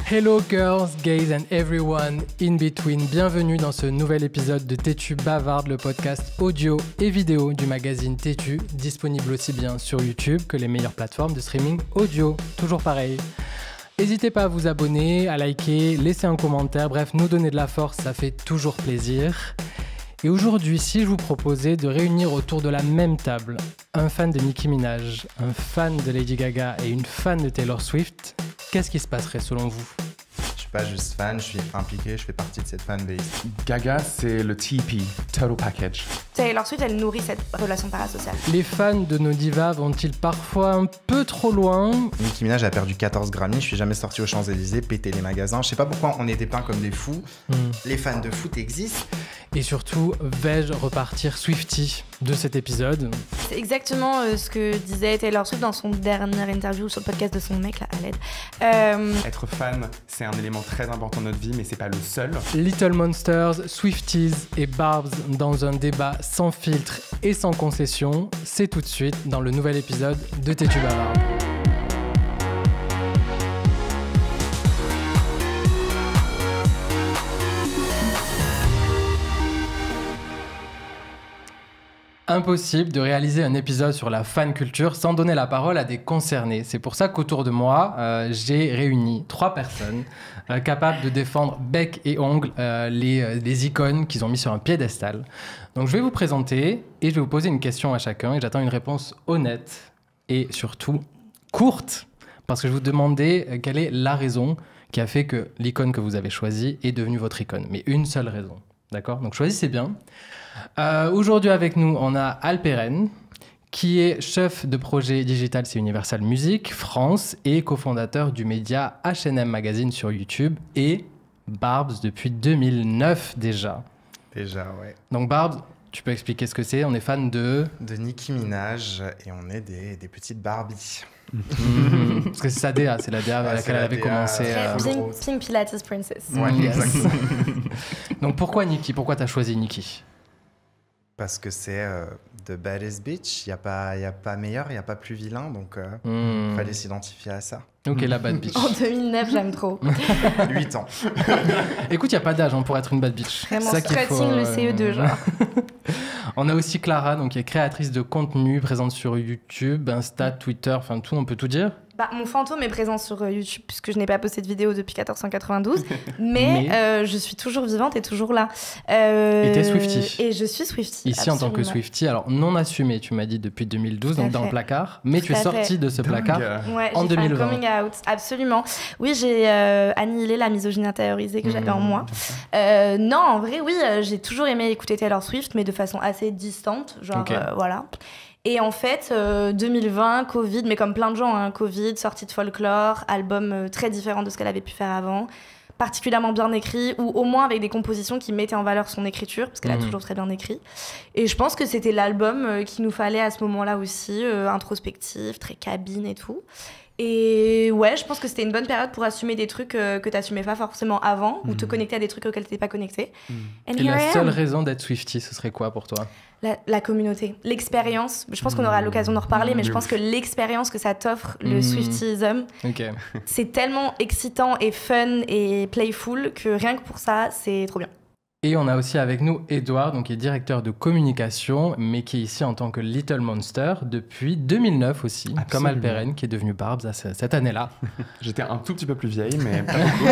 Hello girls, gays and everyone in between. Bienvenue dans ce nouvel épisode de Tétu Bavarde, le podcast audio et vidéo du magazine Tétu, disponible aussi bien sur YouTube que les meilleures plateformes de streaming audio. Toujours pareil. N'hésitez pas à vous abonner, à liker, laisser un commentaire, bref, nous donner de la force, ça fait toujours plaisir. Et aujourd'hui, si je vous proposais de réunir autour de la même table un fan de Nicki Minaj, un fan de Lady Gaga et une fan de Taylor Swift, qu'est-ce qui se passerait selon vous ? Je suis pas juste fan, je suis impliqué, je fais partie de cette fanbase. Gaga, c'est le TP, Total Package. Taylor Swift, elle nourrit cette relation parasociale. Les fans de nos divas vont-ils parfois un peu trop loin ? Nicki Minaj a perdu 14 Grammy, je suis jamais sorti aux Champs-Élysées, péter les magasins. Je sais pas pourquoi on était peints comme des fous. Les fans de foot existent. Et surtout, vais-je repartir Swiftie de cet épisode ? C'est exactement ce que disait Taylor Swift dans son dernière interview sur le podcast de son mec, là, à l'aide. Être fan, c'est un élément très important de notre vie, mais c'est pas le seul. Little Monsters, Swifties et Barbs dans un débat sans filtre et sans concession, c'est tout de suite dans le nouvel épisode de Tétu Bavarde. Impossible de réaliser un épisode sur la fan culture sans donner la parole à des concernés. C'est pour ça qu'autour de moi, j'ai réuni 3 personnes capables de défendre bec et ongle les icônes qu'ils ont mis sur un piédestal. Donc je vais vous présenter et je vais vous poser une question à chacun et j'attends une réponse honnête et surtout courte parce que je vais vous demander quelle est la raison qui a fait que l'icône que vous avez choisie est devenue votre icône. Mais une seule raison. D'accord ? Donc choisissez bien. Aujourd'hui avec nous, on a Alperen, qui est chef de projet digital chez Universal Music France et cofondateur du média H&M Magazine sur YouTube et Barbs depuis 2009 déjà. Déjà, ouais. Donc Barbs, tu peux expliquer ce que c'est ? On est fan de Nicki Minaj et on est des petites Barbies. Parce que c'est sa DA, c'est la DA avec laquelle elle avait commencé. Pink Pilates Princess. Ouais, Yes. exactement. Donc pourquoi Nicki ? Pourquoi t'as choisi Nicki ? Parce que c'est The Baddest Bitch, il n'y a pas meilleur, il n'y a pas plus vilain, donc fallait s'identifier à ça. Ok, la bad bitch. En 2009, j'aime trop. 8 ans. Écoute, il n'y a pas d'âge pour être une bad bitch. Vraiment C'est ça qu'il faut, strutting le CE2, genre. On a aussi Clara, donc, qui est créatrice de contenu, présente sur YouTube, Insta, Twitter, enfin tout, on peut tout dire. Bah, mon fantôme est présent sur YouTube puisque je n'ai pas posté de vidéo depuis 1492, mais je suis toujours vivante et toujours là. Et t'es Swiftie. Et je suis Swiftie. Ici absolument. en tant que Swiftie, alors non assumée, tu m'as dit depuis 2012, donc dans le placard, mais tu es sortie de ce placard Ouais, en j'ai fait 2020. un coming out, absolument. Oui, j'ai annihilé la misogynie intériorisée que j'avais en moi. Non, en vrai, oui, j'ai toujours aimé écouter Taylor Swift, mais de façon assez distante, genre voilà. Et en fait, 2020, Covid, mais comme plein de gens, Covid, sortie de Folklore, album très différent de ce qu'elle avait pu faire avant, particulièrement bien écrit, ou au moins avec des compositions qui mettaient en valeur son écriture, parce qu'elle a toujours très bien écrit. Et je pense que c'était l'album qu'il nous fallait à ce moment-là aussi, introspectif, très cabine et tout. Et ouais, je pense que c'était une bonne période pour assumer des trucs que t'assumais pas forcément avant, ou te connecter à des trucs auxquels t'étais pas connecté. Et la seule raison d'être Swiftie, ce serait quoi pour toi ? La communauté, l'expérience. Je pense qu'on aura l'occasion d'en reparler, mais je pense que l'expérience que ça t'offre, le Swiftism, c'est tellement excitant et fun et playful que rien que pour ça, c'est trop bien. Et on a aussi avec nous Edouard, donc qui est directeur de communication, mais qui est ici en tant que Little Monster depuis 2009 aussi, Absolument. Comme Alperen, qui est devenu Barbs cette année-là. J'étais un tout petit peu plus vieille, mais pas beaucoup.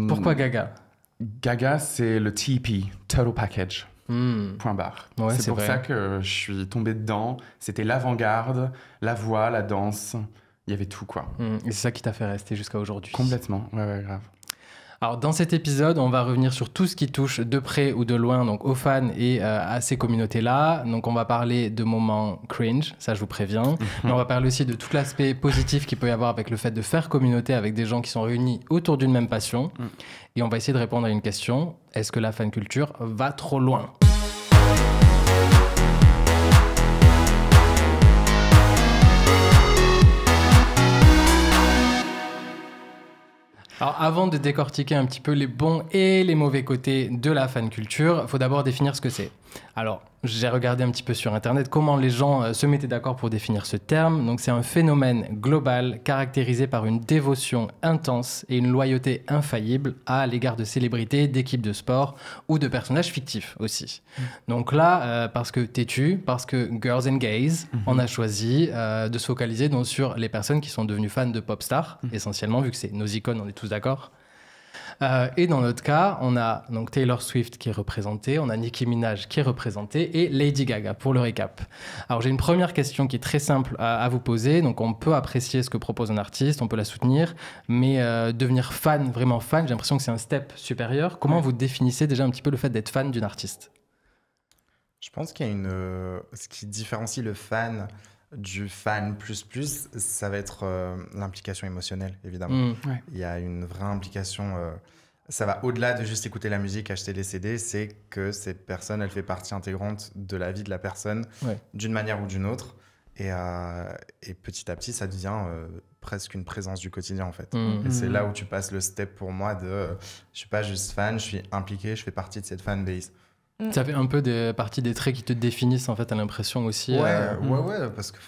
Pourquoi Gaga ? Gaga, c'est le TP, Total Package. Point barre. Ouais, c'est pour vrai. ça que je suis tombé dedans. C'était l'avant-garde, la voix, la danse. Il y avait tout, quoi. Et c'est ça qui t'a fait rester jusqu'à aujourd'hui. Complètement. Ouais, grave. Alors, dans cet épisode, on va revenir sur tout ce qui touche de près ou de loin donc, aux fans et à ces communautés-là. Donc, on va parler de moments cringe, ça je vous préviens. Mais on va parler aussi de tout l'aspect positif qu'il peut y avoir avec le fait de faire communauté avec des gens qui sont réunis autour d'une même passion. Et on va essayer de répondre à une question. Est-ce que la fan culture va trop loin ? Alors, avant de décortiquer un petit peu les bons et les mauvais côtés de la fan culture, il faut d'abord définir ce que c'est. Alors, j'ai regardé un petit peu sur Internet comment les gens se mettaient d'accord pour définir ce terme. Donc, c'est un phénomène global caractérisé par une dévotion intense et une loyauté infaillible à l'égard de célébrités, d'équipes de sport ou de personnages fictifs aussi. Donc là, parce que têtu, parce que Girls and Gays, on a choisi de se focaliser donc, sur les personnes qui sont devenues fans de pop stars, essentiellement, vu que c'est nos icônes, on est tous d'accord. Et dans notre cas, on a donc Taylor Swift qui est représentée, on a Nicki Minaj qui est représentée et Lady Gaga pour le récap. Alors j'ai une première question qui est très simple à vous poser. Donc on peut apprécier ce que propose un artiste, on peut la soutenir, mais devenir fan, vraiment fan, j'ai l'impression que c'est un step supérieur. Comment vous définissez déjà un petit peu le fait d'être fan d'une artiste ? Je pense qu'il y a ce qui différencie le fan du fan plus, ça va être l'implication émotionnelle, évidemment. Ouais. Il y a une vraie implication. Ça va au-delà de juste écouter la musique, acheter des CD. C'est que cette personne, elle fait partie intégrante de la vie de la personne, d'une manière ou d'une autre. Et petit à petit, ça devient presque une présence du quotidien, en fait. Et c'est là où tu passes le step pour moi de... je suis pas juste fan, je suis impliqué, je fais partie de cette fanbase. Ça fait un peu partie des traits qui te définissent, en fait, à l'impression aussi. Ouais, parce que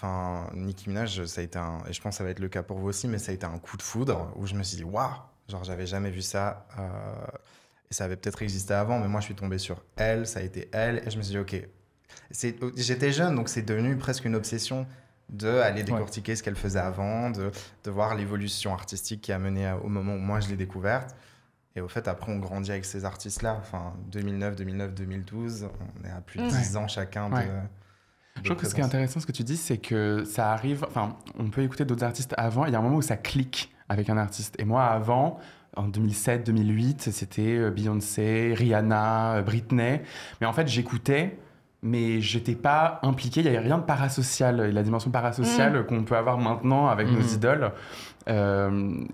Nicki Minaj, ça a été et je pense que ça va être le cas pour vous aussi, mais ça a été un coup de foudre où je me suis dit, waouh, genre j'avais jamais vu ça. Et ça avait peut-être existé avant, mais moi je suis tombé sur elle, ça a été elle, et je me suis dit, ok. J'étais jeune, donc c'est devenu presque une obsession d'aller décortiquer ce qu'elle faisait avant, de voir l'évolution artistique qui a mené au moment où moi je l'ai découverte. Et au fait, après, on grandit avec ces artistes-là. Enfin, 2009, 2012, on est à plus de 10 ans chacun de je trouve que ce qui est intéressant, ce que tu dis, c'est que ça arrive... Enfin, on peut écouter d'autres artistes avant. Il y a un moment où ça clique avec un artiste. Et moi, avant, en 2007, 2008, c'était Beyoncé, Rihanna, Britney. Mais en fait, j'écoutais... mais j'étais pas impliqué, il n'y avait rien de parasocial, la dimension parasociale qu'on peut avoir maintenant avec nos idoles.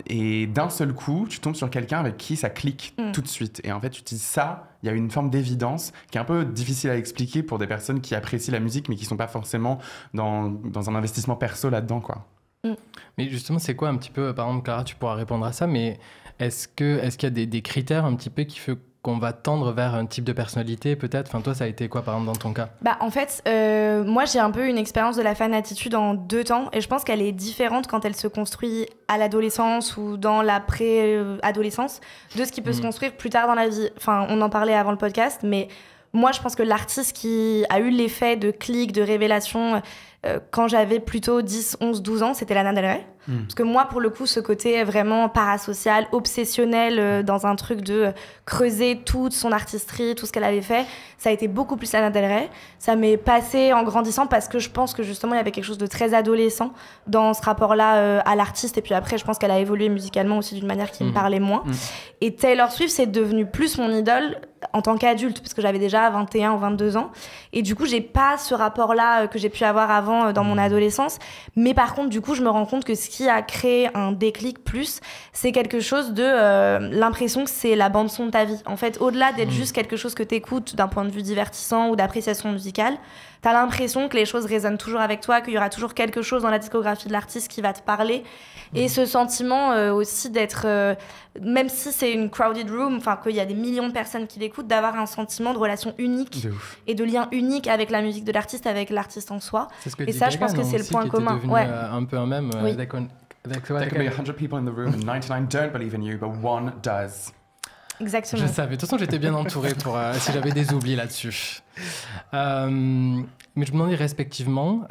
Et d'un seul coup, tu tombes sur quelqu'un avec qui ça clique tout de suite. Et en fait, tu te dis ça, il y a une forme d'évidence qui est un peu difficile à expliquer pour des personnes qui apprécient la musique, mais qui sont pas forcément dans un investissement perso là-dedans, quoi. Mais justement, c'est quoi un petit peu, par exemple, Clara, tu pourras répondre à ça, mais est-ce qu'il y a des critères un petit peu qui font qu'on va tendre vers un type de personnalité, peut-être? Enfin, toi, ça a été quoi, par exemple, dans ton cas? En fait, moi, j'ai un peu une expérience de la fan attitude en 2 temps, et je pense qu'elle est différente quand elle se construit à l'adolescence ou dans la pré-adolescence de ce qui peut se construire plus tard dans la vie. Enfin, on en parlait avant le podcast, mais moi, je pense que l'artiste qui a eu l'effet de clic, de révélation, quand j'avais plutôt 10, 11, 12 ans, c'était Lana Del Rey. Parce que moi, pour le coup, ce côté vraiment parasocial, obsessionnel, dans un truc de creuser toute son artistrie, tout ce qu'elle avait fait, ça a été beaucoup plus Lana Del Rey. Ça m'est passé en grandissant parce que je pense que justement, il y avait quelque chose de très adolescent dans ce rapport-là à l'artiste. Et puis après, je pense qu'elle a évolué musicalement aussi d'une manière qui me parlait moins. Et Taylor Swift, c'est devenu plus mon idole en tant qu'adulte, parce que j'avais déjà 21 ou 22 ans. Et du coup, j'ai pas ce rapport-là que j'ai pu avoir avant dans mon adolescence. Mais par contre, du coup, je me rends compte que ce qui a créé un déclic plus, c'est quelque chose de l'impression que c'est la bande-son de ta vie. En fait, au-delà d'être juste quelque chose que t'écoutes d'un point de vue divertissant ou d'appréciation musicale, t'as l'impression que les choses résonnent toujours avec toi, qu'il y aura toujours quelque chose dans la discographie de l'artiste qui va te parler. Et ce sentiment aussi d'être, même si c'est une crowded room, enfin qu'il y a des millions de personnes qui l'écoutent, d'avoir un sentiment de relation unique et de lien unique avec la musique de l'artiste, avec l'artiste en soi. C'est ce que et ça, je pense que c'est le point commun. Un peu un même. There can be 100 people in the room and 99 don't believe in you, but one does. Exactement. Je savais. De toute façon, j'étais bien entouré pour si j'avais des oublis là-dessus. Mais je me demandais respectivement,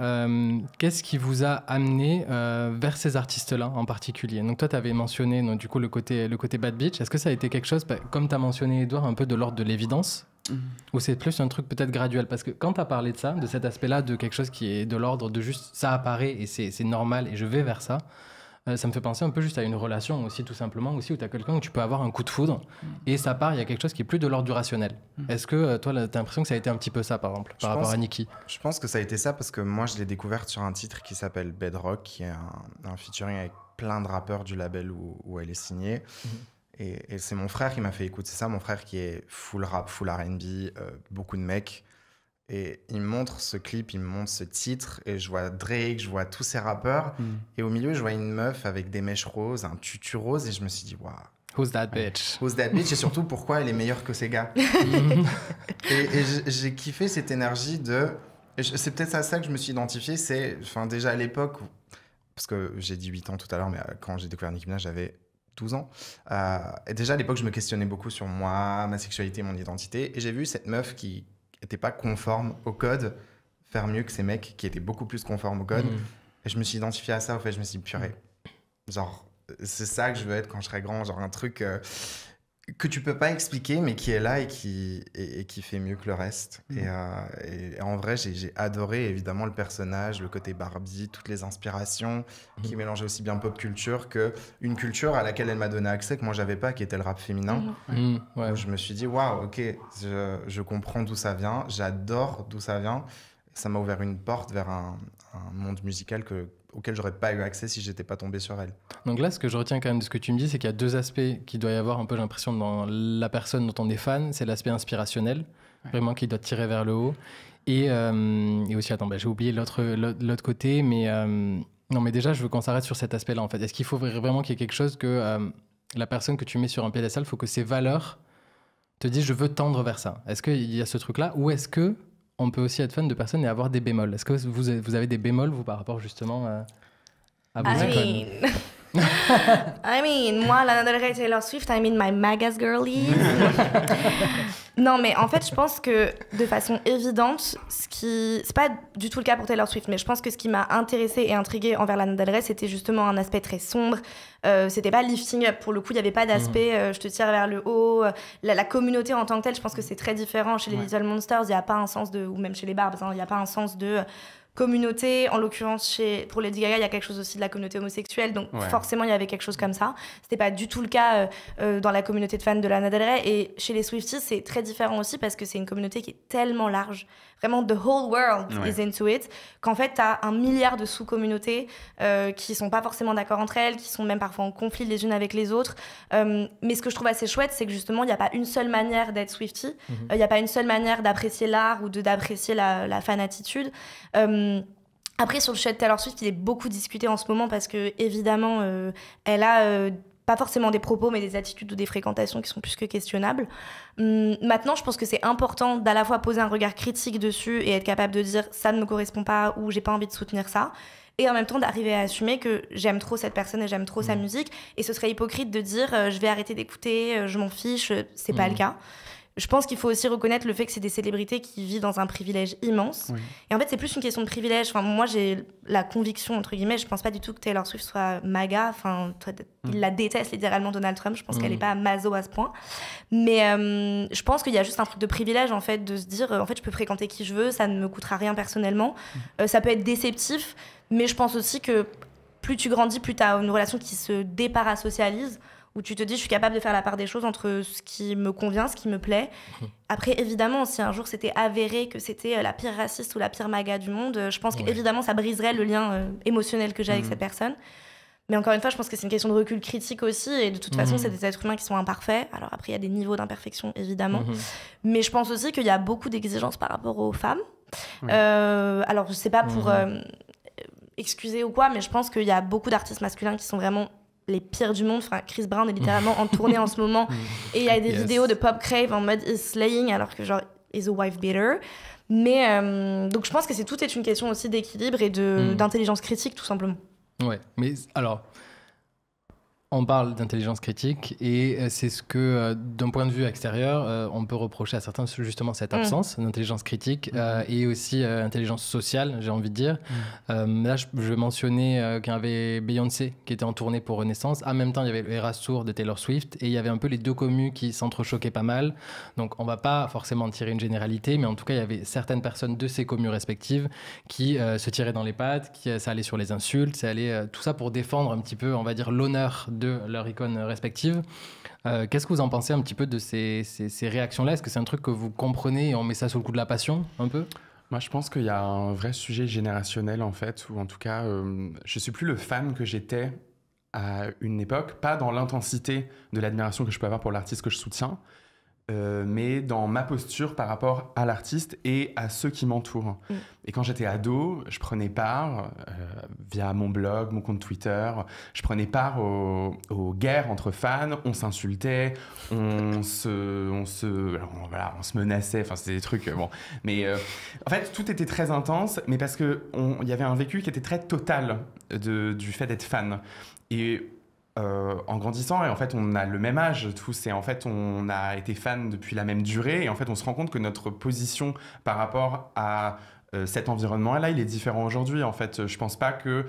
qu'est-ce qui vous a amené vers ces artistes-là en particulier? Donc toi, tu avais mentionné donc, du coup, le côté Bad Bitch. Est-ce que ça a été quelque chose, comme tu as mentionné, Edouard, un peu de l'ordre de l'évidence? Ou c'est plus un truc peut-être graduel? Parce que quand tu as parlé de ça, de cet aspect-là, de quelque chose qui est de l'ordre de juste ça apparaît et c'est normal et je vais vers ça, ça me fait penser un peu juste à une relation aussi, tout simplement, aussi, où tu as quelqu'un où tu peux avoir un coup de foudre et ça part, il y a quelque chose qui est plus de l'ordre du rationnel. Est-ce que toi, tu as l'impression que ça a été un petit peu ça, par exemple, par rapport à Nicki? Je pense que ça a été ça parce que moi, je l'ai découverte sur un titre qui s'appelle Bedrock, qui est un featuring avec plein de rappeurs du label où elle est signée. Et c'est mon frère qui m'a fait écouter ça, mon frère qui est full rap, full R&B, beaucoup de mecs. Et il me montre ce clip, il me montre ce titre, et je vois Drake, je vois tous ces rappeurs, et au milieu, je vois une meuf avec des mèches roses, un tutu rose, et je me suis dit, waouh, Who's that bitch? Who's that bitch et surtout pourquoi elle est meilleure que ces gars. et j'ai kiffé cette énergie de... C'est peut-être à ça que je me suis identifié, c'est déjà à l'époque, parce que j'ai dit 8 ans tout à l'heure, mais quand j'ai découvert Nicki Minaj, j'avais 12 ans. Et déjà à l'époque, je me questionnais beaucoup sur moi, ma sexualité, mon identité. Et j'ai vu cette meuf qui n'était pas conforme au code faire mieux que ces mecs qui étaient beaucoup plus conformes au code. Et je me suis identifié à ça, en fait. Je me suis dit, purée, genre, c'est ça que je veux être quand je serai grand. Genre un truc que tu peux pas expliquer, mais qui est là et qui fait mieux que le reste. Et en vrai, j'ai adoré évidemment le personnage, le côté Barbie, toutes les inspirations, qui mélangeaient aussi bien pop culture qu'une culture à laquelle elle m'a donné accès, que moi j'avais pas, qui était le rap féminin. Ouais. Je me suis dit, waouh, ok, je comprends d'où ça vient, j'adore d'où ça vient. Ça m'a ouvert une porte vers un monde musical auquel j'aurais pas eu accès si j'étais pas tombé sur elle. Donc là, ce que je retiens quand même de ce que tu me dis, c'est qu'il y a 2 aspects qui doit y avoir un peu, j'ai l'impression, dans la personne dont on est fan. C'est l'aspect inspirationnel, vraiment qui doit te tirer vers le haut. Et aussi, attends, j'ai oublié l'autre côté, mais non, mais déjà, je veux qu'on s'arrête sur cet aspect-là, en fait. Est-ce qu'il faut vraiment qu'il y ait quelque chose que la personne que tu mets sur un piédestal, il faut que ses valeurs te disent, je veux tendre vers ça. Est-ce qu'il y a ce truc-là, ou est-ce que on peut aussi être fan de personnes et avoir des bémols? Est-ce que vous avez des bémols, vous, par rapport justement à vos icônes? I mean, moi, Lana Del Rey, Taylor Swift, I mean my Magas girlies. Non, mais en fait, je pense que de façon évidente, c'est pas du tout le cas pour Taylor Swift, mais je pense que ce qui m'a intéressée et intriguée envers Lana Del Rey, c'était justement un aspect très sombre. C'était pas lifting up, pour le coup, il n'y avait pas d'aspect je te tire vers le haut. La communauté en tant que telle, je pense que c'est très différent. Chez les Little Monsters, il n'y a pas un sens ou même chez les Barbs, il n'y a pas un sens de communauté. En l'occurrence, pour Lady Gaga, il y a quelque chose aussi de la communauté homosexuelle, donc forcément, il y avait quelque chose comme ça. C'était pas du tout le cas dans la communauté de fans de Lana Del Rey. Et chez les Swifties, c'est très différent aussi parce que c'est une communauté qui est tellement large. Vraiment, the whole world is into it. Qu'en fait, t'as 1 milliard de sous-communautés qui sont pas forcément d'accord entre elles, qui sont même parfois en conflit les unes avec les autres. Mais ce que je trouve assez chouette, c'est que justement, il n'y a pas une seule manière d'être Swiftie. Il n'y a pas une seule manière d'apprécier l'art ou d'apprécier la fan-attitude. Après, sur le sujet de Taylor Swift, il est beaucoup discuté en ce moment parce que, évidemment, elle a pas forcément des propos, mais des attitudes ou des fréquentations qui sont plus que questionnables. Maintenant, je pense que c'est important d'à la fois poser un regard critique dessus et être capable de dire ça ne me correspond pas ou j'ai pas envie de soutenir ça. Et en même temps, d'arriver à assumer que j'aime trop cette personne et j'aime trop sa musique. Et ce serait hypocrite de dire je vais arrêter d'écouter, je m'en fiche. C'est pas le cas. Je pense qu'il faut aussi reconnaître le fait que c'est des célébrités qui vivent dans un privilège immense. Et en fait, c'est plus une question de privilège. Enfin, moi, j'ai la conviction, entre guillemets, je pense pas du tout que Taylor Swift soit MAGA. Enfin, il la déteste littéralement, Donald Trump. Je pense qu'elle est pas maso à ce point. Mais je pense qu'il y a juste un truc de privilège, en fait, de se dire, en fait, je peux fréquenter qui je veux, ça ne me coûtera rien personnellement. Ça peut être déceptif, mais je pense aussi que plus tu grandis, plus tu as une relation qui se déparasocialise, où tu te dis, je suis capable de faire la part des choses entre ce qui me convient, ce qui me plaît. Après, évidemment, si un jour c'était avéré que c'était la pire raciste ou la pire MAGA du monde, je pense qu'évidemment, ça briserait le lien émotionnel que j'ai avec cette personne. Mais encore une fois, je pense que c'est une question de recul critique aussi. Et de toute façon, c'est des êtres humains qui sont imparfaits. Alors après, il y a des niveaux d'imperfection, évidemment. Mais je pense aussi qu'il y a beaucoup d'exigences par rapport aux femmes. Alors, je sais pas pour excuser ou quoi, mais je pense qu'il y a beaucoup d'artistes masculins qui sont vraiment les pires du monde. Enfin, Chris Brown est littéralement en tournée en ce moment. Et il y a des vidéos de Pop Crave en mode is slaying, alors que genre, is a wife beater. Mais donc je pense que tout est une question aussi d'équilibre et d'intelligence critique, tout simplement. Ouais, mais alors, on parle d'intelligence critique et c'est ce que, d'un point de vue extérieur, on peut reprocher à certains, justement, cette absence d'intelligence critique et aussi intelligence sociale, j'ai envie de dire. Là, je mentionnais qu'il y avait Beyoncé qui était en tournée pour Renaissance. En même temps, il y avait le Eras Tour de Taylor Swift et il y avait un peu les deux commus qui s'entrechoquaient pas mal. Donc, on va pas forcément tirer une généralité, mais en tout cas, il y avait certaines personnes de ces commus respectives qui se tiraient dans les pattes, ça allait sur les insultes, ça allait tout ça pour défendre un petit peu, on va dire, l'honneur de leurs icônes respectives. Qu'est-ce que vous en pensez un petit peu de ces réactions-là? Est-ce que c'est un truc que vous comprenez et on met ça sous le coup de la passion, un peu? Moi, je pense qu'il y a un vrai sujet générationnel, en fait, où en tout cas, je suis plus le fan que j'étais à une époque, pas dans l'intensité de l'admiration que je peux avoir pour l'artiste que je soutiens, mais dans ma posture par rapport à l'artiste et à ceux qui m'entourent. Et quand j'étais ado, je prenais part, via mon blog, mon compte Twitter, je prenais part aux guerres entre fans, on s'insultait, on se menaçait, enfin c'était des trucs, bon. Mais en fait, tout était très intense, mais parce qu'il y avait un vécu qui était très total du fait d'être fan. Et en grandissant, et en fait on a le même âge tous, et en fait on a été fans depuis la même durée, et en fait on se rend compte que notre position par rapport à cet environnement-là, il est différent aujourd'hui. En fait, je pense pas que...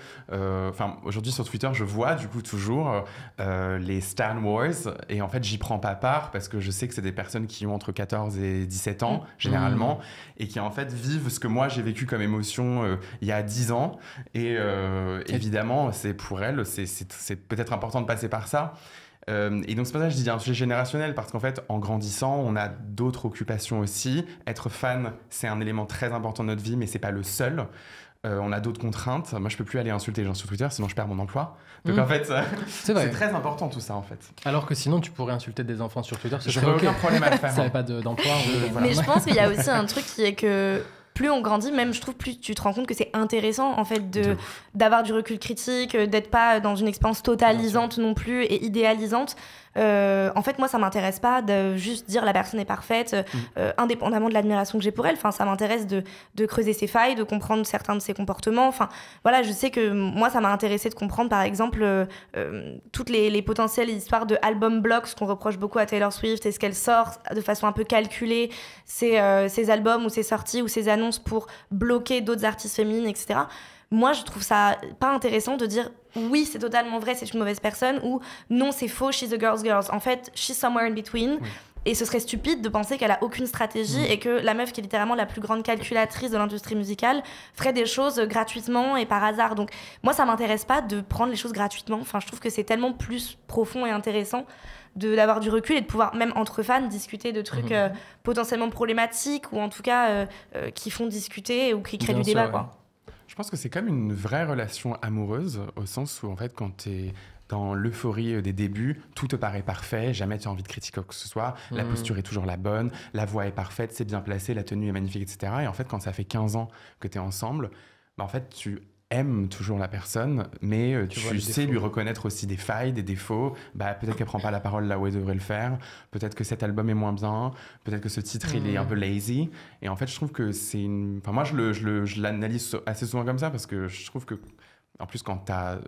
aujourd'hui, sur Twitter, je vois du coup toujours les Stan Wars, et en fait, j'y prends pas part parce que je sais que c'est des personnes qui ont entre 14 et 17 ans, généralement, et qui en fait vivent ce que moi, j'ai vécu comme émotion il y a 10 ans. Et évidemment, c'est pour elles, c'est peut-être important de passer par ça. Et donc c'est pour ça que je dis un sujet générationnel, parce qu'en fait en grandissant on a d'autres occupations aussi. Être fan, c'est un élément très important de notre vie, mais c'est pas le seul. On a d'autres contraintes. Moi je peux plus aller insulter les gens sur Twitter, sinon je perds mon emploi. Donc en fait c'est très important tout ça en fait. Alors que sinon tu pourrais insulter des enfants sur Twitter, je n'aurais aucun problème à le faire. Ça n'avait pas d'emploi. Mais je pense qu'il y a aussi un truc qui est que plus on grandit, même je trouve, plus tu te rends compte que c'est intéressant en fait d'avoir du recul critique, d'être pas dans une expérience totalisante non plus et idéalisante. En fait, moi, ça m'intéresse pas de juste dire la personne est parfaite, indépendamment de l'admiration que j'ai pour elle. Enfin, ça m'intéresse de creuser ses failles, de comprendre certains de ses comportements. Enfin, voilà, je sais que moi, ça m'a intéressé de comprendre, par exemple, toutes les potentielles histoires de album blocks qu'on reproche beaucoup à Taylor Swift, et ce qu'elle sort de façon un peu calculée, ses albums ou ses sorties ou ses annonces pour bloquer d'autres artistes féminines, etc. Moi, je trouve ça pas intéressant de dire oui, c'est totalement vrai, c'est une mauvaise personne, ou non, c'est faux, she's a girl's girl. En fait, she's somewhere in between. Oui. Et ce serait stupide de penser qu'elle a aucune stratégie et que la meuf qui est littéralement la plus grande calculatrice de l'industrie musicale ferait des choses gratuitement et par hasard. Donc moi, ça m'intéresse pas de prendre les choses gratuitement. Enfin, je trouve que c'est tellement plus profond et intéressant d'avoir du recul et de pouvoir, même entre fans, discuter de trucs potentiellement problématiques, ou en tout cas qui font discuter ou qui créent du débat, quoi. Je pense que c'est comme une vraie relation amoureuse, au sens où en fait quand t'es dans l'euphorie des débuts, tout te paraît parfait, jamais tu as envie de critiquer quoi que ce soit, la posture est toujours la bonne, la voix est parfaite, c'est bien placé, la tenue est magnifique, etc. Et en fait, quand ça fait 15 ans que tu es ensemble, en fait, tu aimes toujours la personne, mais tu sais lui reconnaître aussi des failles, des défauts. Peut-être qu'elle prend pas la parole là où elle devrait le faire, peut-être que cet album est moins bien, peut-être que ce titre il est un peu lazy. Et en fait, je trouve que c'est une... Enfin, moi, je l'analyse assez souvent comme ça, parce que je trouve que, en plus, quand tu as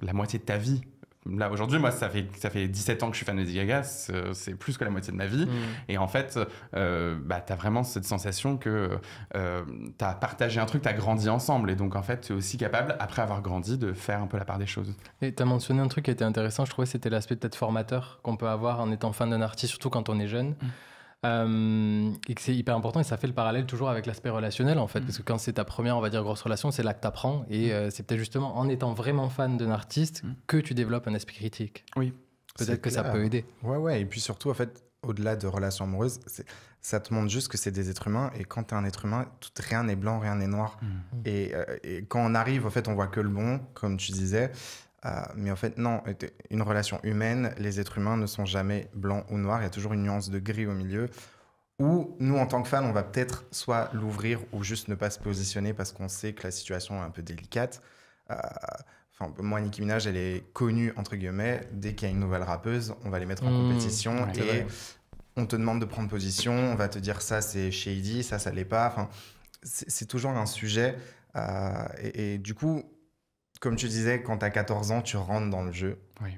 la moitié de ta vie... Là, aujourd'hui, moi, ça fait 17 ans que je suis fan de Lady Gaga, c'est plus que la moitié de ma vie. Et en fait, t'as vraiment cette sensation que t'as partagé un truc, t'as grandi ensemble. Et donc, en fait, tu es aussi capable, après avoir grandi, de faire un peu la part des choses. Et t'as mentionné un truc qui était intéressant, je trouvais, c'était l'aspect peut-être formateur qu'on peut avoir en étant fan d'un artiste, surtout quand on est jeune. Et que c'est hyper important, et ça fait le parallèle toujours avec l'aspect relationnel en fait, parce que quand c'est ta première, on va dire, grosse relation, c'est là que t'apprends, et c'est peut-être justement en étant vraiment fan d'un artiste que tu développes un esprit critique. Oui, peut-être que ça peut aider. Ouais, et puis surtout en fait, au-delà de relations amoureuses, ça te montre juste que c'est des êtres humains, et quand t'es un être humain, rien n'est blanc, rien n'est noir. Et quand on arrive, en fait, on voit que le bon, comme tu disais. Mais en fait, non, une relation humaine, les êtres humains ne sont jamais blancs ou noirs, il y a toujours une nuance de gris au milieu, où nous, en tant que fans, on va peut-être soit l'ouvrir ou juste ne pas se positionner parce qu'on sait que la situation est un peu délicate. Moi, Nicki Minaj, elle est connue, entre guillemets, dès qu'il y a une nouvelle rappeuse, on va les mettre en compétition, et on te demande de prendre position, on va te dire ça c'est shady, ça l'est pas. Enfin, c'est toujours un sujet, et du coup, comme tu disais, quand tu as 14 ans, tu rentres dans le jeu. Oui.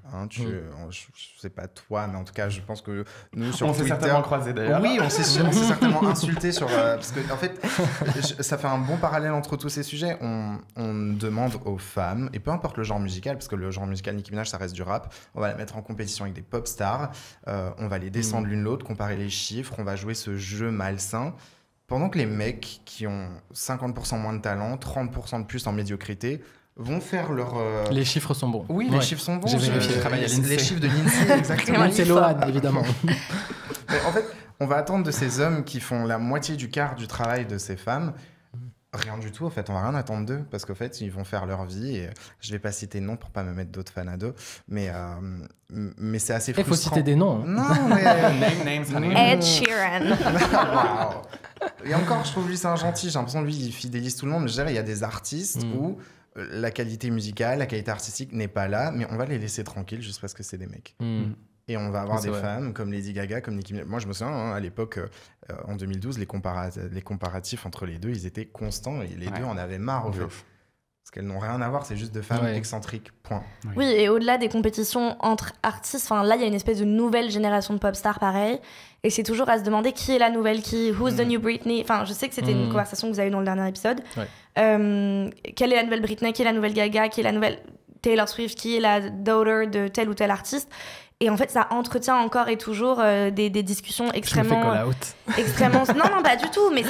Je sais pas toi, mais en tout cas, je pense que nous, sur Twitter... On s'est certainement croisés, d'ailleurs. Oui, on s'est certainement insultés sur... parce que, en fait, ça fait un bon parallèle entre tous ces sujets. On demande aux femmes, et peu importe le genre musical, parce que le genre musical Nicki Minaj, ça reste du rap, on va la mettre en compétition avec des pop stars, on va les descendre l'une l'autre, comparer les chiffres, on va jouer ce jeu malsain, pendant que les mecs qui ont 50% moins de talent, 30% de plus en médiocrité, vont faire leur... Les chiffres sont bons. Oui, les chiffres sont bons. J'ai vérifié. Les chiffres de l'INSEE, exactement. C'est Lohan, évidemment. Mais en fait, on va attendre de ces hommes qui font la moitié du quart du travail de ces femmes Rien du tout, en fait, on va rien attendre d'eux, parce qu'en fait, ils vont faire leur vie, et je vais pas citer de nom pour pas me mettre d'autres fans à dos, mais c'est assez frustrant. Il faut citer des noms. Hein. Non, mais... Names. Ed Sheeran. Wow. Et encore, je trouve lui, c'est un gentil, j'ai l'impression, lui, il fidélise tout le monde, mais je dirais, il y a des artistes où la qualité musicale, la qualité artistique n'est pas là, mais on va les laisser tranquilles juste parce que c'est des mecs. Et on va avoir des femmes comme Lady Gaga, comme Nicki Minaj. Moi, je me souviens, à l'époque, en 2012, les comparatifs entre les deux, ils étaient constants. Et les deux en avaient marre, en fait. Parce qu'elles n'ont rien à voir, c'est juste deux femmes excentriques, point. Oui, et au-delà des compétitions entre artistes, là, il y a une espèce de nouvelle génération de pop stars, pareil. Et c'est toujours à se demander qui est la nouvelle qui, who's the new Britney. Enfin, je sais que c'était une conversation que vous avez eue dans le dernier épisode. Quelle est la nouvelle Britney, qui est la nouvelle Gaga, qui est la nouvelle Taylor Swift, qui est la daughter de tel ou tel artiste. Et en fait, ça entretient encore et toujours des discussions extrêmement... extrêmement... Non, pas du tout. Mais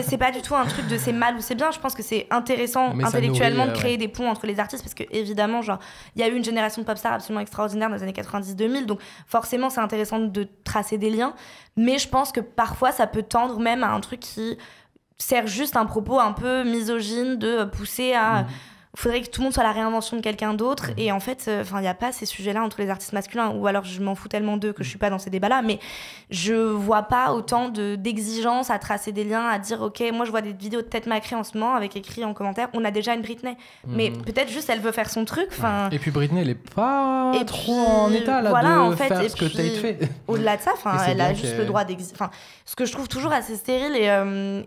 c'est pas du tout un truc de c'est mal ou c'est bien. Je pense que c'est intéressant intellectuellement de créer des ponts entre les artistes parce que, évidemment, il y a eu une génération de pop stars absolument extraordinaire dans les années 90-2000. Donc, forcément, c'est intéressant de tracer des liens. Mais je pense que parfois, ça peut tendre même à un truc qui sert juste un propos un peu misogyne de pousser à... Il faudrait que tout le monde soit la réinvention de quelqu'un d'autre. Et en fait, il n'y a pas ces sujets-là entre les artistes masculins. Ou alors, je m'en fous tellement d'eux que je ne suis pas dans ces débats-là. Mais je ne vois pas autant d'exigence à tracer des liens, à dire, OK, moi, je vois des vidéos de Tête Macrée en ce moment avec écrit en commentaire, on a déjà une Britney. Mais peut-être juste, elle veut faire son truc. Et puis, Britney, elle n'est pas trop en état là, de faire ce que Tate fait. Au-delà de ça, elle a juste le droit d'exister. Ce que je trouve toujours assez stérile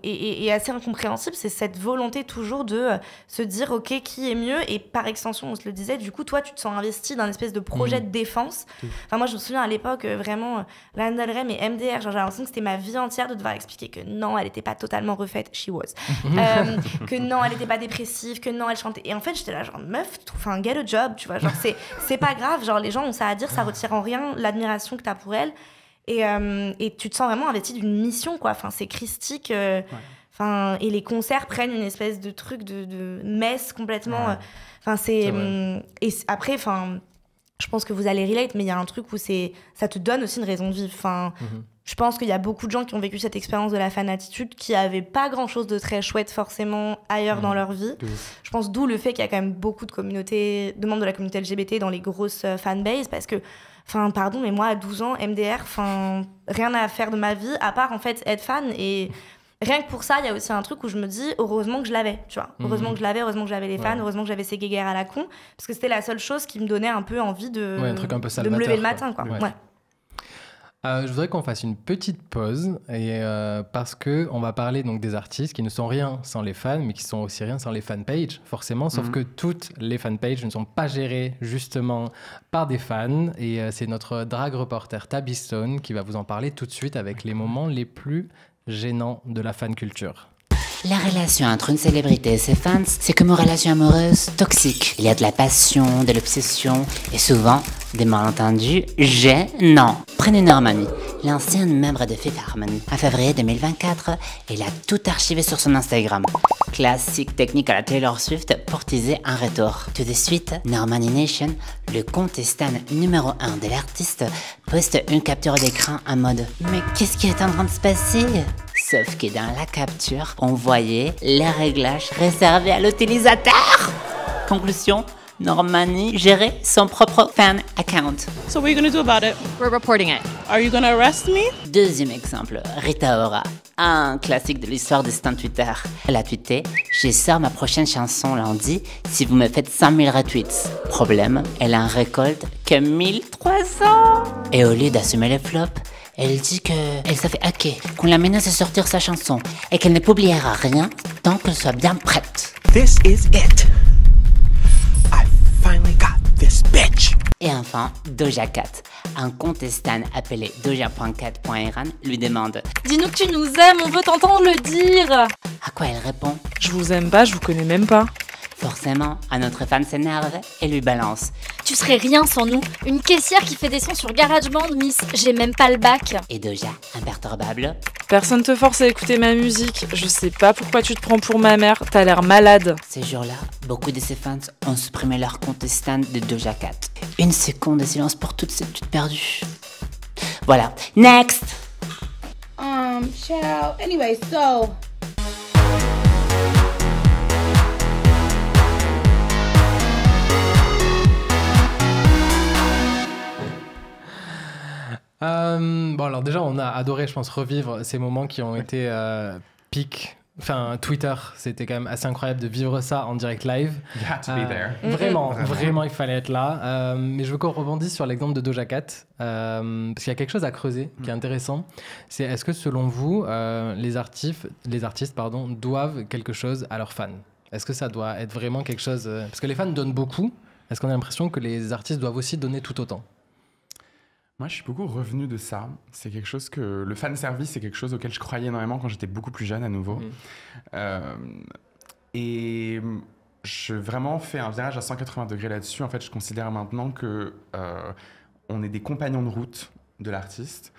et assez incompréhensible, c'est cette volonté toujours de se dire, OK, qui est mieux, et par extension on se le disait, du coup toi tu te sens investi dans une espèce de projet de défense. Moi je me souviens à l'époque vraiment Lana Del Rey et MDR, j'avais l'impression que c'était ma vie entière de devoir expliquer que non elle était pas totalement refaite, she was que non elle était pas dépressive, que non elle chantait, et en fait j'étais là meuf, get a job, tu vois, c'est pas grave, les gens ont ça à dire, ça retire en rien l'admiration que t'as pour elle, et tu te sens vraiment investi d'une mission quoi, c'est christique. Et les concerts prennent une espèce de truc de messe complètement. Et après, je pense que vous allez relate, mais il y a un truc où ça te donne aussi une raison de vivre. Je pense qu'il y a beaucoup de gens qui ont vécu cette expérience de la fan-attitude qui n'avaient pas grand-chose de très chouette forcément ailleurs dans leur vie. Je pense d'où le fait qu'il y a quand même beaucoup de membres de la communauté LGBT dans les grosses fanbases, parce que, pardon, mais moi à 12 ans, MDR, rien à faire de ma vie à part en fait être fan. Et rien que pour ça, il y a aussi un truc où je me dis, heureusement que je l'avais, tu vois. Heureusement que je l'avais les fans, heureusement que j'avais ces guéguerres à la con, parce que c'était la seule chose qui me donnait un peu envie de me lever le matin, quoi. Je voudrais qu'on fasse une petite pause, parce qu'on va parler donc des artistes qui ne sont rien sans les fans, mais qui sont aussi rien sans les fanpages, forcément, sauf que toutes les fanpages ne sont pas gérées justement par des fans, et c'est notre drag reporter Tabby Stone qui va vous en parler tout de suite avec les moments les plus gênant de la fan culture. La relation entre une célébrité et ses fans, c'est comme une relation amoureuse toxique. Il y a de la passion, de l'obsession et souvent des malentendus gênants. Prenez Normani, l'ancienne membre de Fifth Harmony. En février 2024, elle a tout archivé sur son Instagram. Classique technique à la Taylor Swift pour teaser un retour. Tout de suite, Normani Nation, le compte stan numéro 1 de l'artiste, poste une capture d'écran en mode « Mais qu'est-ce qui est en train de se passer ?» Sauf que dans la capture, on voyait les réglages réservés à l'utilisateur. Conclusion, Normani gérait son propre fan account. So what are you gonna do about it? We're reporting it. Are you gonna arrest me? Deuxième exemple, Rita Ora, un classique de l'histoire des stands Twitter. Elle a tweeté « Je sors ma prochaine chanson lundi si vous me faites 100 000 retweets. » Problème, elle en récolte que 1300. Et au lieu d'assumer les flops, elle dit qu'elle s'est fait hacker, qu'on la menace de sortir sa chanson et qu'elle ne publiera rien tant qu'elle soit bien prête. This is it. I finally got this bitch. Et enfin, Doja Cat. Un compte stan appelé doja.cat.iran lui demande « Dis-nous que tu nous aimes, on veut t'entendre le dire !» À quoi elle répond « Je vous aime pas, je vous connais même pas. » Forcément, un autre fan s'énerve et lui balance « Tu serais rien sans nous, une caissière qui fait des sons sur GarageBand, Miss, j'ai même pas le bac. » Et Doja, imperturbable. « Personne te force à écouter ma musique, je sais pas pourquoi tu te prends pour ma mère, t'as l'air malade. » Ces jours-là, beaucoup de ses fans ont supprimé leur compte stan de Doja Cat. Une seconde de silence pour toutes ces petites perdues. Voilà, next. Ciao. Anyway, so... Bon, alors déjà, on a adoré, je pense, revivre ces moments qui ont été pic. Enfin, Twitter, c'était quand même assez incroyable de vivre ça en direct live. You had to be there. Vraiment, il fallait être là. Mais je veux qu'on rebondisse sur l'exemple de Doja Cat, parce qu'il y a quelque chose à creuser qui est intéressant. C'est est-ce que selon vous, les artistes doivent quelque chose à leurs fans? Est-ce que ça doit être vraiment quelque chose... Parce que les fans donnent beaucoup. Est-ce qu'on a l'impression que les artistes doivent aussi donner tout autant? Moi, je suis beaucoup revenu de ça. C'est quelque chose que... Le fan service, c'est quelque chose auquel je croyais énormément quand j'étais beaucoup plus jeune à nouveau. Et je vraiment fait un virage à 180 degrés là-dessus. En fait, je considère maintenant que on est des compagnons de route de l'artiste,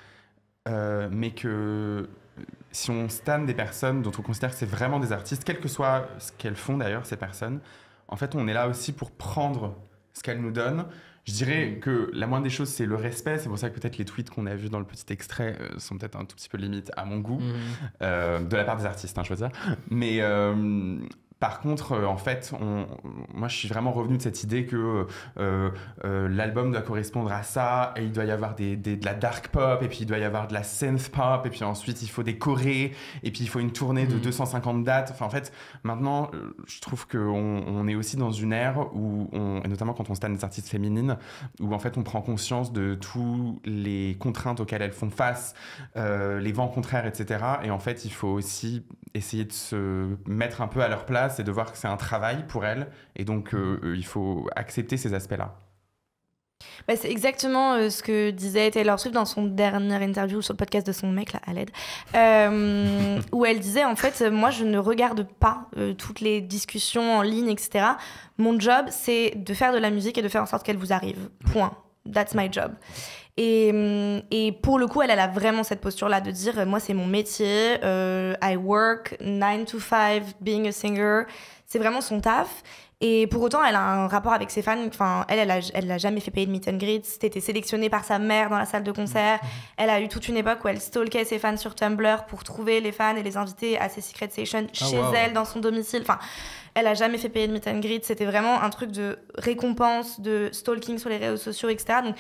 mais que si on stan des personnes dont on considère que c'est vraiment des artistes, quel que soit ce qu'elles font d'ailleurs, ces personnes, en fait, on est là aussi pour prendre ce qu'elles nous donnent. Je dirais que la moindre des choses, c'est le respect. C'est pour ça que peut-être les tweets qu'on a vus dans le petit extrait sont peut-être un tout petit peu limite à mon goût, de la part des artistes, je veux dire. Mais par contre, en fait, moi, je suis vraiment revenu de cette idée que l'album doit correspondre à ça, et il doit y avoir de la dark pop, et puis il doit y avoir de la synth pop, et puis ensuite, il faut des chorés, et puis il faut une tournée de 250 dates. Enfin, en fait, maintenant, je trouve qu'on est aussi dans une ère où, et notamment quand on stan des artistes féminines, où en fait, on prend conscience de toutes les contraintes auxquelles elles font face, les vents contraires, etc. Et en fait, il faut aussi essayer de se mettre un peu à leur place et de voir que c'est un travail pour elles, et donc il faut accepter ces aspects-là. Bah, c'est exactement ce que disait Taylor Swift dans son dernier interview sur le podcast de son mec, là, Aled, où elle disait, en fait, moi, je ne regarde pas toutes les discussions en ligne, etc. Mon job, c'est de faire de la musique et de faire en sorte qu'elle vous arrive. Point. That's my job. Et pour le coup, elle a vraiment cette posture-là de dire, moi, c'est mon métier, I work 9 to 5, being a singer, c'est vraiment son taf. Et pour autant, elle a un rapport avec ses fans. Enfin, elle a jamais fait payer de meet and greet. C'était sélectionné par sa mère dans la salle de concert. Elle a eu toute une époque où elle stalkait ses fans sur Tumblr pour trouver les fans et les inviter à ses secret sessions chez elle, dans son domicile. Enfin, elle a jamais fait payer de meet and greet. C'était vraiment un truc de récompense, de stalking sur les réseaux sociaux, etc. Donc,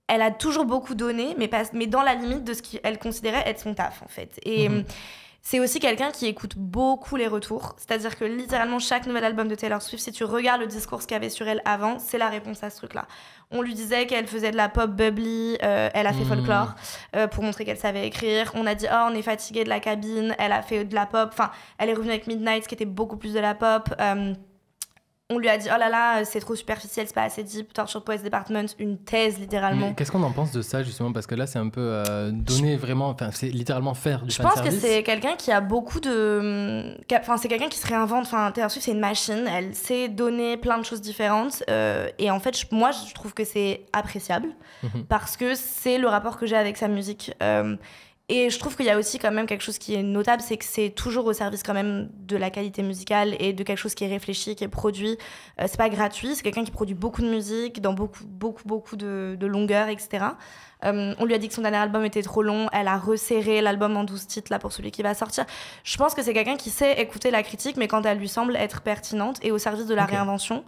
elle a toujours beaucoup donné, mais dans la limite de ce qu'elle considérait être son taf, en fait. Et c'est aussi quelqu'un qui écoute beaucoup les retours. C'est-à-dire que littéralement, chaque nouvel album de Taylor Swift, si tu regardes le discours qu'il y avait sur elle avant, c'est la réponse à ce truc-là. On lui disait qu'elle faisait de la pop bubbly, elle a fait folklore pour montrer qu'elle savait écrire. On a dit, oh, on est fatigué de la cabine, elle a fait de la pop. Enfin, elle est revenue avec Midnight, qui était beaucoup plus de la pop. On lui a dit, oh là là, c'est trop superficiel, c'est pas assez deep, Tortured Poets Department, une thèse littéralement. Mais qu'est-ce qu'on en pense de ça justement? Parce que là, c'est un peu donner vraiment, enfin, c'est littéralement faire du fan service. Je pense que c'est quelqu'un qui a beaucoup de. Enfin, c'est quelqu'un qui se réinvente. Enfin, Taylor Swift, c'est une machine, elle sait donner plein de choses différentes. Et en fait, moi, je trouve que c'est appréciable parce que c'est le rapport que j'ai avec sa musique. Et je trouve qu'il y a aussi quand même quelque chose qui est notable, c'est que c'est toujours au service quand même de la qualité musicale et de quelque chose qui est réfléchi, qui est produit. C'est pas gratuit, c'est quelqu'un qui produit beaucoup de musique, dans beaucoup de longueur, etc. On lui a dit que son dernier album était trop long, elle a resserré l'album en 12 titres là, pour celui qui va sortir. Je pense que c'est quelqu'un qui sait écouter la critique, mais quand elle lui semble être pertinente et au service de la réinvention.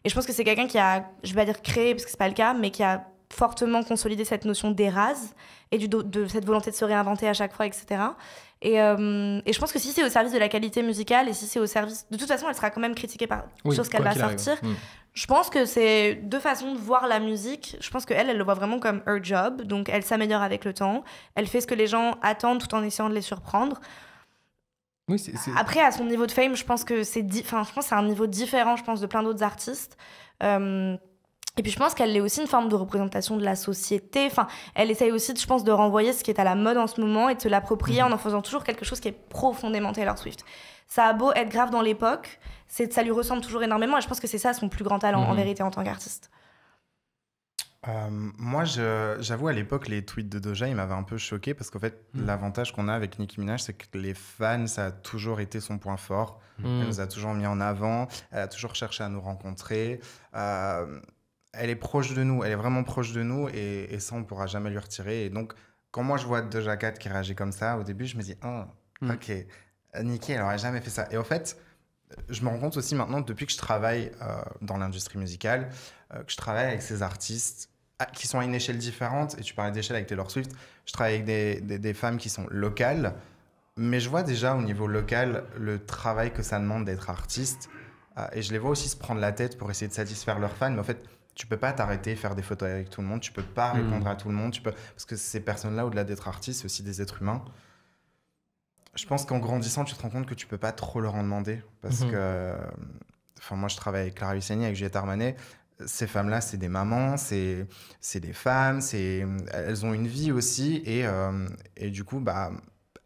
Et je pense que c'est quelqu'un qui a, je vais pas dire créé, parce que c'est pas le cas, mais qui a fortement consolidé cette notion d'érase et de cette volonté de se réinventer à chaque fois, etc. Et je pense que si c'est au service de la qualité musicale et si c'est au service... De toute façon, elle sera quand même critiquée sur ce qu'elle va sortir. Je pense que c'est deux façons de voir la musique. Je pense qu'elle le voit vraiment comme her job. Donc, elle s'améliore avec le temps. Elle fait ce que les gens attendent tout en essayant de les surprendre. Oui, Après, à son niveau de fame, je pense que c'est un niveau différent, je pense, de plein d'autres artistes. Et puis je pense qu'elle est aussi une forme de représentation de la société. Enfin, elle essaye aussi, je pense, de renvoyer ce qui est à la mode en ce moment et de se l'approprier en faisant toujours quelque chose qui est profondément Taylor Swift. Ça a beau être grave dans l'époque, ça lui ressemble toujours énormément et je pense que c'est ça son plus grand talent en vérité en tant qu'artiste. Moi, j'avoue, à l'époque, les tweets de Doja, ils m'avaient un peu choqué parce qu'en fait, l'avantage qu'on a avec Nicki Minaj, c'est que les fans, ça a toujours été son point fort. Elle nous a toujours mis en avant, elle a toujours cherché à nous rencontrer. Elle est proche de nous, elle est vraiment proche de nous et ça, on ne pourra jamais lui retirer. Et donc, quand moi, je vois Doja Cat qui réagit comme ça, au début, je me dis, ok, Nicki, elle n'aurait jamais fait ça. Et en fait, je me rends compte aussi maintenant, depuis que je travaille dans l'industrie musicale, que je travaille avec ces artistes qui sont à une échelle différente. Et tu parlais d'échelle avec Taylor Swift. Je travaille avec des femmes qui sont locales. Mais je vois déjà au niveau local le travail que ça demande d'être artiste. Et je les vois aussi se prendre la tête pour essayer de satisfaire leurs fans. Mais en fait, tu peux pas t'arrêter, faire des photos avec tout le monde. Tu peux pas répondre à tout le monde. Parce que ces personnes-là, au-delà d'être artistes, c'est aussi des êtres humains. Je pense qu'en grandissant, tu te rends compte que tu peux pas trop leur en demander. Parce que... Enfin, moi, je travaille avec Clara Luciani, avec Juliette Armanet. Ces femmes-là, c'est des mamans, c'est des femmes, elles ont une vie aussi. Et du coup,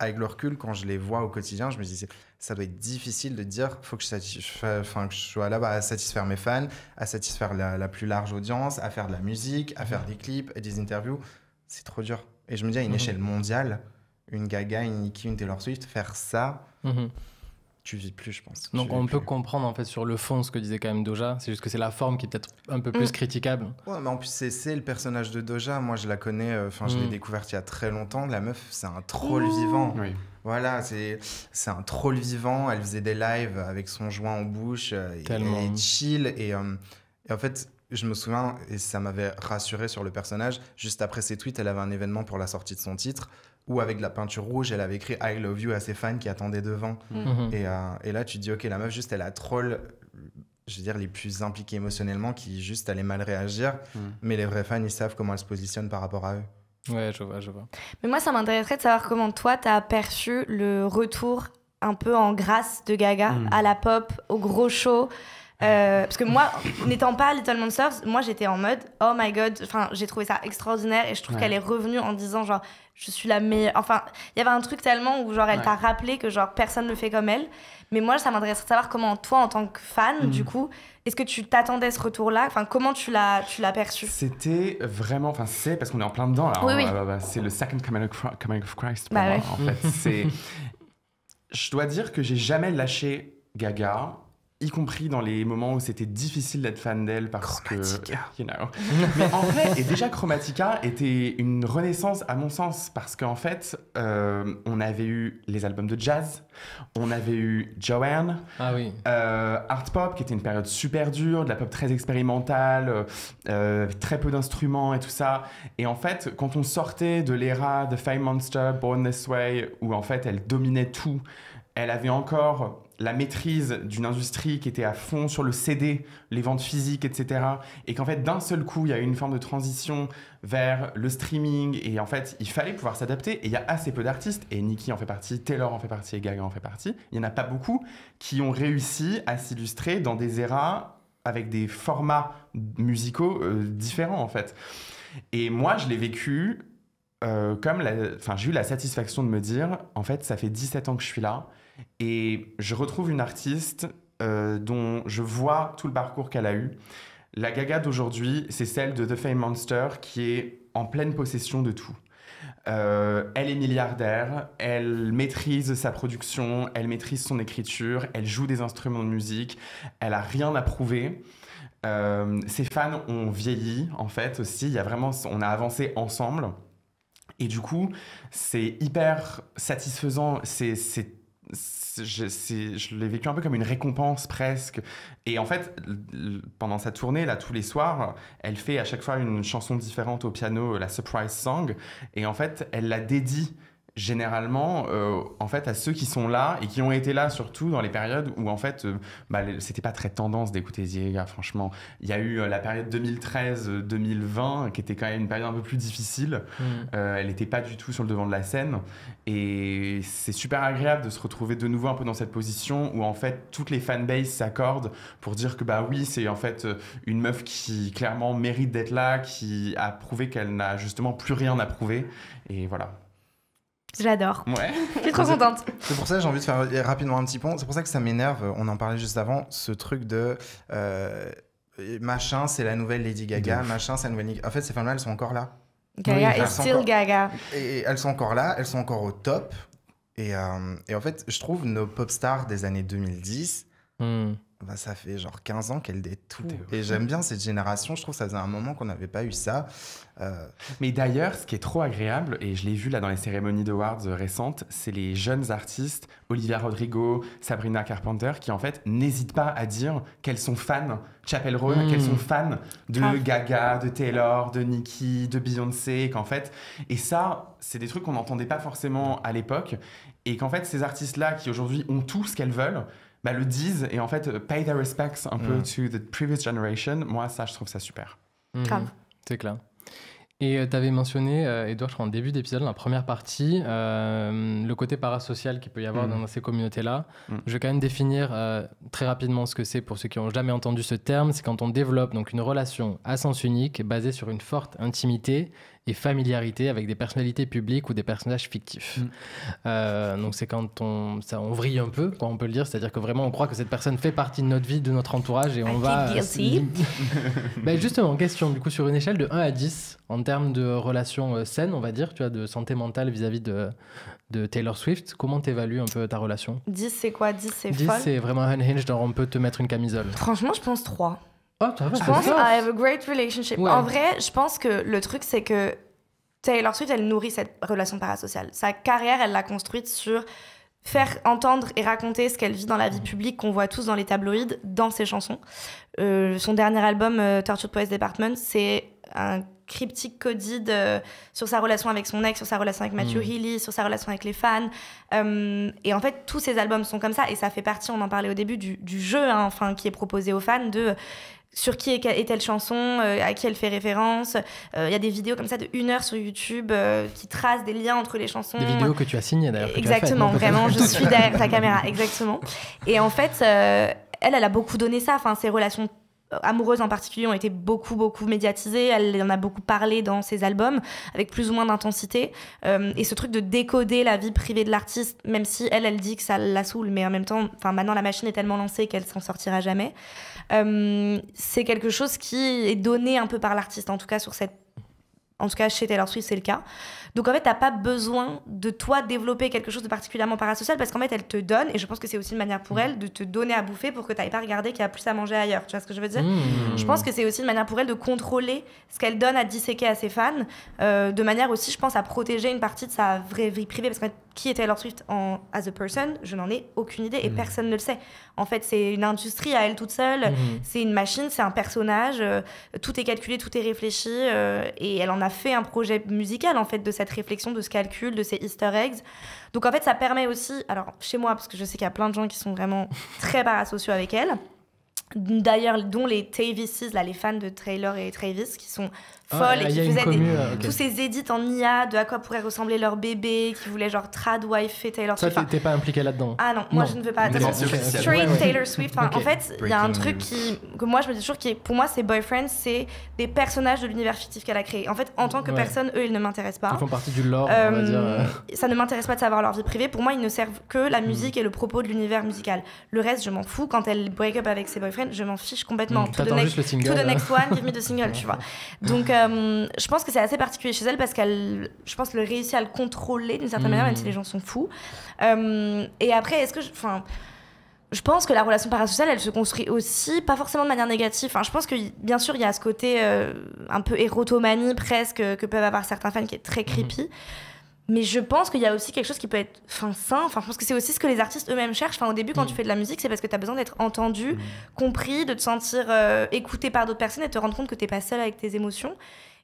avec le recul, quand je les vois au quotidien, je me dis, ça doit être difficile de dire, il faut que que je sois là à satisfaire mes fans, à satisfaire la plus large audience, à faire de la musique, à faire des clips et des interviews. C'est trop dur. Et je me dis, à une échelle mondiale, une Gaga, une Nicki, une Taylor Swift, faire ça... Tu vis plus, je pense. Donc on peut comprendre en fait sur le fond ce que disait quand même Doja, c'est juste que c'est la forme qui est peut-être un peu plus critiquable. Ouais, mais en plus c'est le personnage de Doja, moi je la connais, je l'ai découverte il y a très longtemps, la meuf c'est un troll vivant. Oui. Voilà, c'est un troll vivant, elle faisait des lives avec son joint en bouche, elle est chill et en fait je me souviens, et ça m'avait rassuré sur le personnage, juste après ses tweets, elle avait un événement pour la sortie de son titre, où avec de la peinture rouge, elle avait écrit « I love you » à ses fans qui attendaient devant. Et là, tu te dis « Ok, la meuf, juste, elle a troll, je veux dire, les plus impliqués émotionnellement, qui juste allaient mal réagir. Mais les vrais fans, ils savent comment elle se positionne par rapport à eux. » Ouais, je vois. Mais moi, ça m'intéresserait de savoir comment toi, t'as perçu le retour un peu en grâce de Gaga à la pop, au gros show. Parce que moi, n'étant pas Little Monsters, moi j'étais en mode oh my god, enfin j'ai trouvé ça extraordinaire et je trouve qu'elle est revenue en disant genre je suis la meilleure. Enfin, il y avait un truc tellement où genre elle t'a rappelé que genre personne ne fait comme elle. Mais moi ça m'intéresserait de savoir comment toi en tant que fan du coup, est-ce que tu t'attendais à ce retour-là? Enfin comment tu l'as perçu? C'était vraiment, enfin c'est parce qu'on est en plein dedans là. Oui. C'est le second coming of Christ pour moi, en fait. C'est, je dois dire que j'ai jamais lâché Gaga. Y compris dans les moments où c'était difficile d'être fan d'elle parce Chromatica. que... You know. Mais en vrai, et déjà Chromatica était une renaissance à mon sens parce qu'en fait, on avait eu les albums de jazz, on avait eu Joanne, Art Pop qui était une période super dure, de la pop très expérimentale, très peu d'instruments et tout ça. Et en fait, quand on sortait de l'ère de Fame Monster, Born This Way, où en fait elle dominait tout, elle avait encore la maîtrise d'une industrie qui était à fond sur le CD, les ventes physiques, etc. Et qu'en fait, d'un seul coup, il y a eu une forme de transition vers le streaming. Et en fait, il fallait pouvoir s'adapter. Et il y a assez peu d'artistes, et Nicki en fait partie, Taylor en fait partie, et Gaga en fait partie. Il n'y en a pas beaucoup qui ont réussi à s'illustrer dans des éras avec des formats musicaux différents, en fait. Et moi, je l'ai vécu j'ai eu la satisfaction de me dire, en fait, ça fait 17 ans que je suis là. Et je retrouve une artiste dont je vois tout le parcours qu'elle a eu. La Gaga d'aujourd'hui, c'est celle de The Fame Monster qui est en pleine possession de tout. Elle est milliardaire, elle maîtrise sa production, elle maîtrise son écriture, elle joue des instruments de musique, elle a rien à prouver. Ses fans ont vieilli, en fait, aussi. On a avancé ensemble. Et du coup, c'est hyper satisfaisant. Je l'ai vécu un peu comme une récompense presque. Et en fait, pendant sa tournée, là, tous les soirs, elle fait à chaque fois une chanson différente au piano, la surprise song. Et en fait, elle la dédie généralement en fait à ceux qui sont là et qui ont été là surtout dans les périodes où en fait c'était pas très tendance d'écouter Gaga. Franchement, il y a eu la période 2013-2020 qui était quand même une période un peu plus difficile. Elle n'était pas du tout sur le devant de la scène et c'est super agréable de se retrouver de nouveau un peu dans cette position où en fait toutes les fanbases s'accordent pour dire que oui, c'est en fait une meuf qui clairement mérite d'être là, qui a prouvé qu'elle n'a justement plus rien à prouver et voilà. J'adore. Ouais. Je suis trop contente. C'est pour ça que j'ai envie de faire rapidement un petit pont. C'est pour ça que ça m'énerve. On en parlait juste avant. Ce truc de machin, c'est la nouvelle Lady Gaga. Machin, c'est la nouvelle. En fait, ces femmes-là, elles sont encore là. Gaga est still Gaga. Et elles sont encore là. Elles sont encore au top. Et en fait, je trouve nos pop stars des années 2010. bah, ça fait genre 15 ans qu'elle date tout. Et j'aime bien cette génération. Je trouve que ça faisait un moment qu'on n'avait pas eu ça. Mais d'ailleurs, ce qui est trop agréable, et je l'ai vu là dans les cérémonies d'awards récentes, c'est les jeunes artistes, Olivia Rodrigo, Sabrina Carpenter, qui en fait n'hésitent pas à dire qu'elles sont fans, Chappell Roan, qu'elles sont fans de Gaga, de Taylor, de Nicki, de Beyoncé, qu'en fait... Et ça, c'est des trucs qu'on n'entendait pas forcément à l'époque, et qu'en fait, ces artistes-là, qui aujourd'hui ont tout ce qu'elles veulent, bah, le disent, et en fait, pay their respects un peu to the previous generation. Moi, ça, je trouve ça super. C'est clair. Et tu avais mentionné, Edouard, je crois en début d'épisode, dans la première partie, le côté parasocial qu'il peut y avoir dans ces communautés-là. Je vais quand même définir très rapidement ce que c'est pour ceux qui n'ont jamais entendu ce terme. C'est quand on développe donc une relation à sens unique basée sur une forte intimité et familiarité avec des personnalités publiques ou des personnages fictifs. Donc c'est quand on vrille un peu, quoi, on peut le dire. C'est-à-dire que vraiment on croit que cette personne fait partie de notre vie, de notre entourage, et on va... Ben justement, question du coup sur une échelle de 1 à 10 en termes de relations saines, on va dire, tu vois, de santé mentale vis-à-vis de Taylor Swift, comment t'évalues un peu ta relation? 10 c'est quoi? 10 c'est 10 folle? c'est vraiment unhinged, genre on peut te mettre une camisole. Franchement, je pense 3. Oh, ça va, je pense I have a great relationship. Ouais. En vrai, je pense que le truc, c'est que Taylor Swift, elle nourrit cette relation parasociale. Sa carrière, elle l'a construite sur faire entendre et raconter ce qu'elle vit dans la vie publique, qu'on voit tous dans les tabloïds, dans ses chansons. Son dernier album, Tortured Poets Department, c'est un cryptique codide sur sa relation avec son ex, sur sa relation avec Matthew Healy, sur sa relation avec les fans. Et en fait, tous ces albums sont comme ça. Et ça fait partie, on en parlait au début, du jeu qui est proposé aux fans de... sur qui est telle chanson, à qui elle fait référence. Il y a des vidéos comme ça de 1 heure sur YouTube qui tracent des liens entre les chansons. Des vidéos que tu as signées d'ailleurs. Exactement, vraiment, je suis derrière ta caméra, exactement. Et en fait, elle a beaucoup donné ça. Enfin, ses relations amoureuses en particulier ont été beaucoup médiatisées. Elle en a beaucoup parlé dans ses albums, avec plus ou moins d'intensité. Et ce truc de décoder la vie privée de l'artiste, même si elle dit que ça la saoule, mais en même temps, maintenant la machine est tellement lancée qu'elle s'en sortira jamais. C'est quelque chose qui est donné un peu par l'artiste, en tout cas chez Taylor Swift c'est le cas. Donc en fait t'as pas besoin de toi développer quelque chose de particulièrement parasocial, parce qu'en fait elle te donne, et je pense que c'est aussi une manière pour elle de te donner à bouffer pour que t'ailles pas regarder qu'il y a plus à manger ailleurs, tu vois ce que je veux dire? Je pense que c'est aussi une manière pour elle de contrôler ce qu'elle donne à disséquer à ses fans, de manière aussi, je pense, à protéger une partie de sa vraie vie privée, parce que qui est Taylor Swift as a person, je n'en ai aucune idée, et personne ne le sait. En fait, c'est une industrie à elle toute seule, c'est une machine, c'est un personnage, tout est calculé, tout est réfléchi, et elle en a fait un projet musical, en fait, de cette réflexion, de ce calcul, de ces easter eggs. Donc, en fait, ça permet aussi, alors, chez moi, parce que je sais qu'il y a plein de gens qui sont vraiment très parasociaux avec elle, d'ailleurs, dont les Tavises, là, les fans de Taylor et Travis, qui sont folles et qui faisaient tous ces edits en IA de à quoi pourrait ressembler leur bébé, qui voulaient genre tradwife Taylor Swift. Toi, t'es pas impliqué là-dedans? Ah non, moi je ne veux pas. Straight Taylor Swift. En fait, il y a un truc que moi je me dis toujours pour moi, ces boyfriends, c'est des personnages de l'univers fictif qu'elle a créé. En fait, en tant que personne, eux, ils ne m'intéressent pas. Ils font partie du lore, on va dire. Ça ne m'intéresse pas de savoir leur vie privée. Pour moi, ils ne servent que la musique et le propos de l'univers musical. Le reste, je m'en fous. Quand elle break up avec ses boyfriends, je m'en fiche complètement. To the next one, give me the single, tu vois. Donc, je pense que c'est assez particulier chez elle, parce qu'elle, je pense, le réussit à le contrôler d'une certaine manière, même si les gens sont fous. Et après, je pense que la relation parasociale, elle se construit aussi, pas forcément de manière négative. Je pense que, bien sûr, il y a ce côté un peu érotomanie presque que peuvent avoir certains fans, qui est très creepy. Mais je pense qu'il y a aussi quelque chose qui peut être sain. Je pense que c'est aussi ce que les artistes eux-mêmes cherchent. Au début, quand tu fais de la musique, c'est parce que tu as besoin d'être entendu, compris, de te sentir écouté par d'autres personnes et de te rendre compte que tu n'es pas seul avec tes émotions.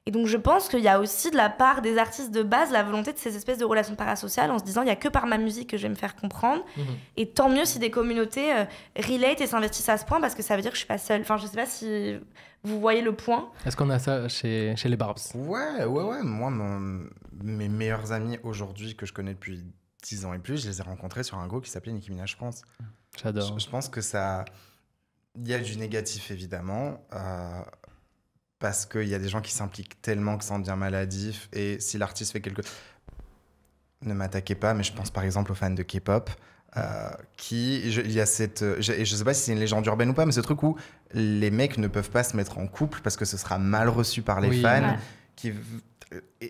Et donc, je pense qu'il y a aussi de la part des artistes de base la volonté de ces espèces de relations parasociales, en se disant il n'y a que par ma musique que je vais me faire comprendre. Et tant mieux si des communautés relate et s'investissent à ce point, parce que ça veut dire que je ne suis pas seule. Je ne sais pas si vous voyez le point. Est-ce qu'on a ça chez les Barbs? Ouais. Moi, mes meilleurs amis aujourd'hui que je connais depuis 10 ans et plus, je les ai rencontrés sur un groupe qui s'appelait Nicki Minaj France. J'adore. Je pense que ça... Il y a du négatif, évidemment. Parce qu'il y a des gens qui s'impliquent tellement que ça en devient maladif. Et si l'artiste fait quelque... Ne m'attaquez pas, mais je pense par exemple aux fans de K-pop. Il y a cette... je sais pas si c'est une légende urbaine ou pas, mais ce truc où les mecs ne peuvent pas se mettre en couple parce que ce sera mal reçu par les fans. Ouais.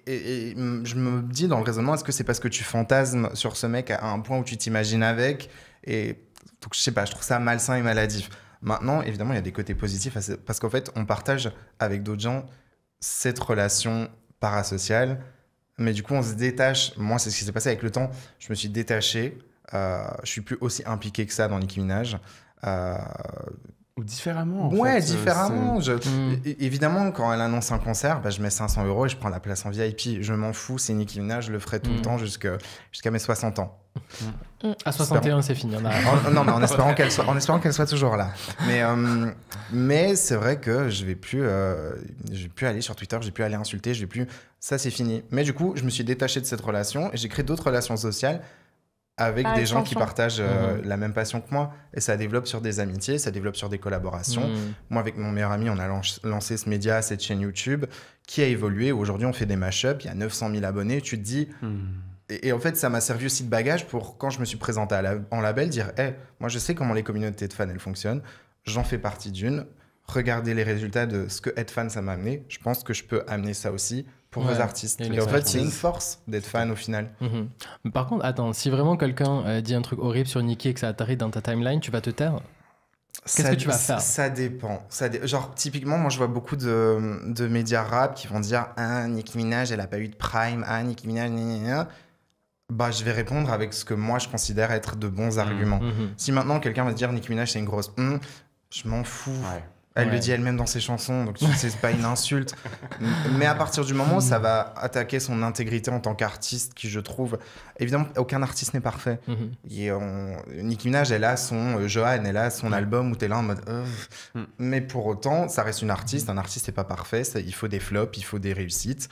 Et je me dis dans le raisonnement, est-ce que c'est parce que tu fantasmes sur ce mec à un point où tu t'imagines avec? Et donc je sais pas, je trouve ça malsain et maladif. Maintenant, évidemment, il y a des côtés positifs parce qu'en fait, on partage avec d'autres gens cette relation parasociale, mais du coup, on se détache. Moi, c'est ce qui s'est passé avec le temps. Je me suis détaché. Je suis plus aussi impliqué que ça dans Nicki Minaj. Ou différemment, en ouais, fait. différemment. Évidemment, quand elle annonce un concert, je mets 500 € et je prends la place en VIP. Je m'en fous, c'est Nicki Minaj, je le ferai tout le temps jusqu'à mes 60 ans. À 61, c'est fini. Non, mais en espérant qu'elle soit toujours là. Mais c'est vrai que je vais plus aller sur Twitter, je vais plus aller insulter, ça c'est fini. Mais du coup, je me suis détaché de cette relation et j'ai créé d'autres relations sociales avec des gens qui partagent la même passion que moi. Et ça développe sur des amitiés, ça développe sur des collaborations. Moi, avec mon meilleur ami, on a lancé ce média, cette chaîne YouTube, qui a évolué. Aujourd'hui, on fait des mashups, il y a 900 000 abonnés. Tu te dis... Et en fait, ça m'a servi aussi de bagage pour, quand je me suis présenté en label, dire hey, moi, je sais comment les communautés de fans, elles fonctionnent. J'en fais partie d'une. Regardez les résultats de ce que être fan, ça m'a amené. Je pense que je peux amener ça aussi pour vos artistes. Et en fait, c'est une force d'être fan au final. Mais par contre, attends, si vraiment quelqu'un dit un truc horrible sur Nicki et que ça atterrit dans ta timeline, tu vas te taire? Qu'est-ce que tu vas faire? Ça dépend. Genre, typiquement, moi, je vois beaucoup de médias rap qui vont dire « Ah, Nicki Minaj, elle a pas eu de prime. Ah, Nicki Minaj, je vais répondre avec ce que moi, je considère être de bons arguments. Si maintenant, quelqu'un va dire « Nicki Minaj, c'est une grosse... je m'en fous. Ouais. Elle le dit elle-même dans ses chansons, donc c'est pas une insulte. Mais à partir du moment où ça va attaquer son intégrité en tant qu'artiste, qui je trouve... Évidemment, aucun artiste n'est parfait. Nicki Minaj, elle a son Johan, elle a son album où t'es là en mode... Mais pour autant, ça reste une artiste. Un artiste n'est pas parfait. Il faut des flops, il faut des réussites.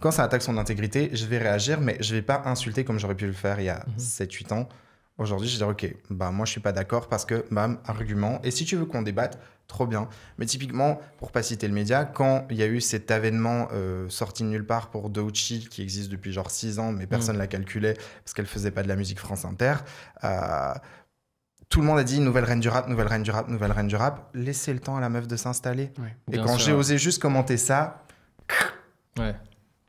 Quand ça attaque son intégrité, je vais réagir, mais je vais pas insulter comme j'aurais pu le faire il y a 7-8 ans. Aujourd'hui, je dis ok, moi je suis pas d'accord parce que, argument. Et si tu veux qu'on débatte, trop bien. Mais typiquement, pour pas citer le média, quand il y a eu cet avènement sorti de nulle part pour Doechii, qui existe depuis genre 6 ans, mais personne l'a calculé parce qu'elle faisait pas de la musique France Inter, tout le monde a dit nouvelle reine du rap, nouvelle reine du rap, nouvelle reine du rap. Laissez le temps à la meuf de s'installer. Ouais, et quand j'ai osé juste commenter ça, de toute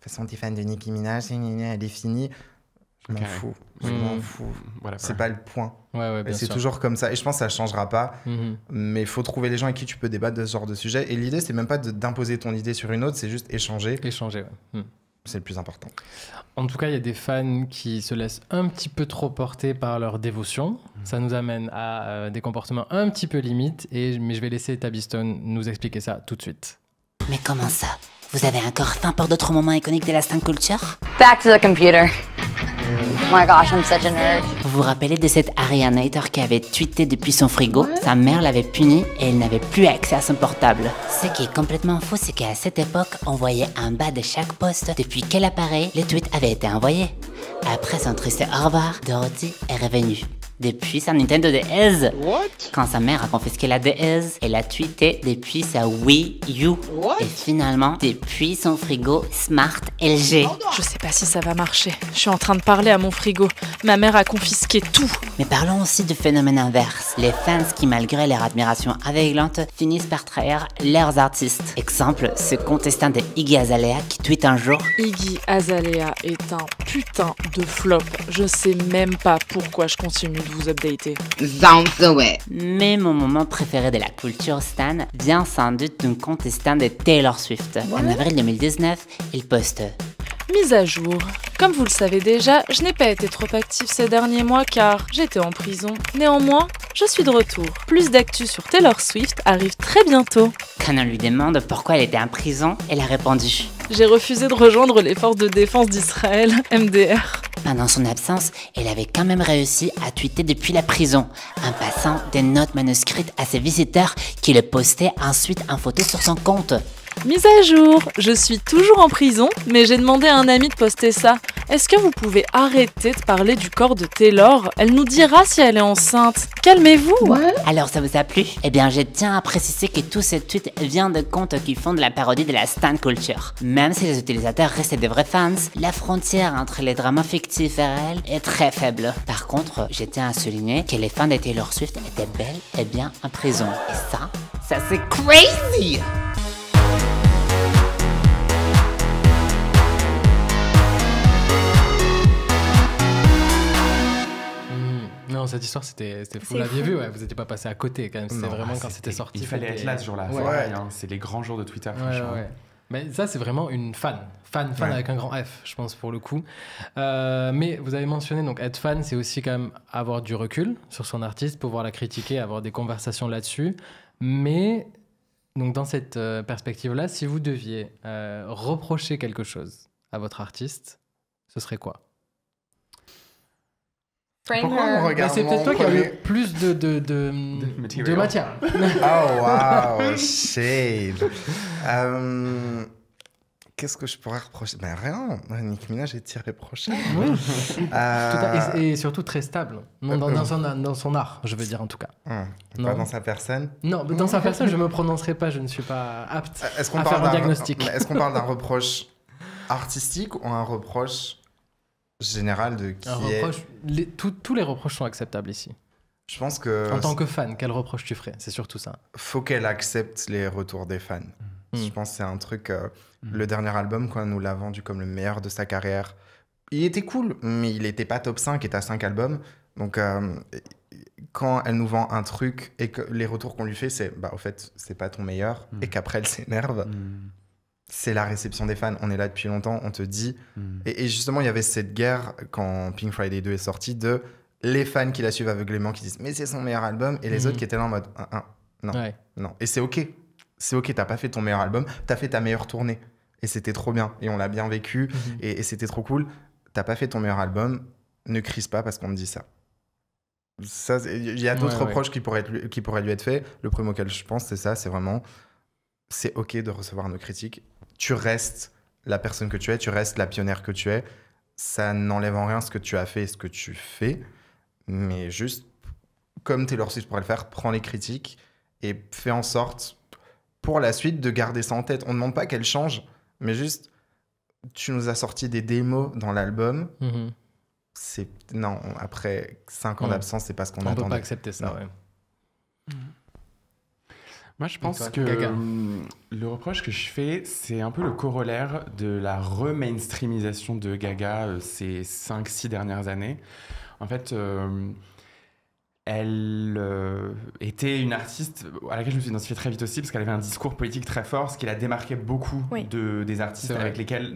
façon, t'es fan de Nicki Minaj, elle est finie. Je m'en fous. Je m'en fous. Voilà, c'est pas le point. Et c'est toujours comme ça. Et je pense que ça changera pas. Mais il faut trouver les gens avec qui tu peux débattre de ce genre de sujet. Et l'idée, c'est même pas d'imposer ton idée sur une autre, c'est juste échanger. C'est le plus important. En tout cas, il y a des fans qui se laissent un petit peu trop porter par leur dévotion. Ça nous amène à des comportements un petit peu limites. Mais je vais laisser Tabby Stone nous expliquer ça tout de suite. Mais comment ça? Vous avez encore faim pour d'autres moments iconiques de la stan culture? Back to the computer. Oh my gosh, I'm such a nerd. Vous vous rappelez de cette Arianator qui avait tweeté depuis son frigo? Sa mère l'avait punie et elle n'avait plus accès à son portable. Ce qui est complètement fou, c'est qu'à cette époque, on voyait en bas de chaque post depuis quel appareil les tweets avaient été envoyés. Après son triste au revoir, Dorothy est revenue. Depuis sa Nintendo DS. Quand sa mère a confisqué la DS, elle a tweeté depuis sa Wii U. Et finalement, depuis son frigo Smart LG. Je sais pas si ça va marcher. Je suis en train de parler à mon frigo. Ma mère a confisqué tout. Mais parlons aussi du phénomène inverse. Les fans qui, malgré leur admiration aveuglante, finissent par trahir leurs artistes. Exemple, ce contestant de Iggy Azalea qui tweet un jour: Iggy Azalea est un putain de flop. Je sais même pas pourquoi je continue de vous updater. Mais mon moment préféré de la culture stan vient sans doute d'un contestant de Taylor Swift. En avril 2019, il poste: mise à jour. Comme vous le savez déjà, je n'ai pas été trop active ces derniers mois car j'étais en prison. Néanmoins, je suis de retour. Plus d'actu sur Taylor Swift arrive très bientôt. Quand on lui demande pourquoi elle était en prison, elle a répondu: j'ai refusé de rejoindre les forces de défense d'Israël, MDR. Pendant son absence, elle avait quand même réussi à tweeter depuis la prison, en passant des notes manuscrites à ses visiteurs qui le postaient ensuite en photo sur son compte. Mise à jour, je suis toujours en prison, mais j'ai demandé à un ami de poster ça. Est-ce que vous pouvez arrêter de parler du corps de Taylor? Elle nous dira si elle est enceinte. Calmez-vous. Alors ça vous a plu? Eh bien, je tiens à préciser que tous ces tweets viennent de comptes qui font de la parodie de la stan culture. Même si les utilisateurs restent des vrais fans, la frontière entre les dramas fictifs et réels est très faible. Par contre, je tiens à souligner que les fans de Taylor Swift étaient bel et bien en prison. Et ça c'est crazy! Non, cette histoire, c'était fou. Vous C'est l'aviez fou. vu, ouais, vous n'étiez pas passé à côté quand même. C'était Non, vraiment quand c'était sorti. Il fallait être là ce jour-là. Ouais. C'est pareil, hein. C'est les grands jours de Twitter, franchement. Ouais. Mais ça, c'est vraiment une fan. Fan Ouais. avec un grand F, je pense, pour le coup. Mais vous avez mentionné, donc, être fan, c'est aussi quand même avoir du recul sur son artiste, pouvoir la critiquer, avoir des conversations là-dessus. Mais, donc, dans cette perspective-là, si vous deviez reprocher quelque chose à votre artiste, ce serait quoi? Pourquoi on Mais regarde c'est peut-être mon toi qui as premier- le plus de material. matière. Oh wow, shade. Qu'est-ce que je pourrais reprocher? Ben rien. Nicki Minaj est irréprochable. Et surtout très stable. Non, dans son art, je veux dire en tout cas. Pas Non. dans sa personne. Non, dans sa personne, je ne me prononcerai pas, je ne suis pas apte Est-ce qu'on à parle faire un d'un diagnostic. Est-ce qu'on parle d'un reproche artistique ou un reproche général de qui Un est... reproche, tous les reproches sont acceptables ici. Je pense que En tant que fan, quel reproche tu ferais? C'est surtout ça. faut qu'elle accepte les retours des fans. Je pense que c'est un truc... Le dernier album, quand elle nous l'a vendu comme le meilleur de sa carrière, il était cool, mais il n'était pas top 5 et t'as 5 albums. Donc, quand elle nous vend un truc et que les retours qu'on lui fait, c'est au fait, c'est pas ton meilleur, et qu'après elle s'énerve, c'est la réception des fans. On est là depuis longtemps, on te dit. Et justement, il y avait cette guerre quand Pink Friday 2 est sorti de les fans qui la suivent aveuglément qui disent mais c'est son meilleur album, et les autres qui étaient là en mode non, Ouais. non. Et c'est ok. C'est ok, t'as pas fait ton meilleur album, t'as fait ta meilleure tournée. Et c'était trop bien. Et on l'a bien vécu. Et c'était trop cool. T'as pas fait ton meilleur album, ne crise pas parce qu'on me dit ça. Il y a d'autres reproches qui pourraient lui être faits. Le premier auquel je pense, c'est ça. C'est vraiment, c'est ok de recevoir nos critiques. Tu restes la personne que tu es. Tu restes la pionnière que tu es. Ça n'enlève en rien ce que tu as fait et ce que tu fais. Mais juste, comme Taylor Swift pourrait le faire, prends les critiques et fais en sorte, pour la suite, de garder ça en tête. On ne demande pas qu'elle change, mais juste, tu nous as sorti des démos dans l'album. Non, après 5 ans d'absence, c'est pas ce qu'on attendait. On peut pas accepter ça, ouais. Moi, je pense toi, que Gaga. le reproche que je fais, c'est un peu le corollaire de la re-mainstreamisation de Gaga ces 5-6 dernières années. En fait, elle était une artiste à laquelle je me suis identifié très vite aussi parce qu'elle avait un discours politique très fort, ce qui la démarquait beaucoup des artistes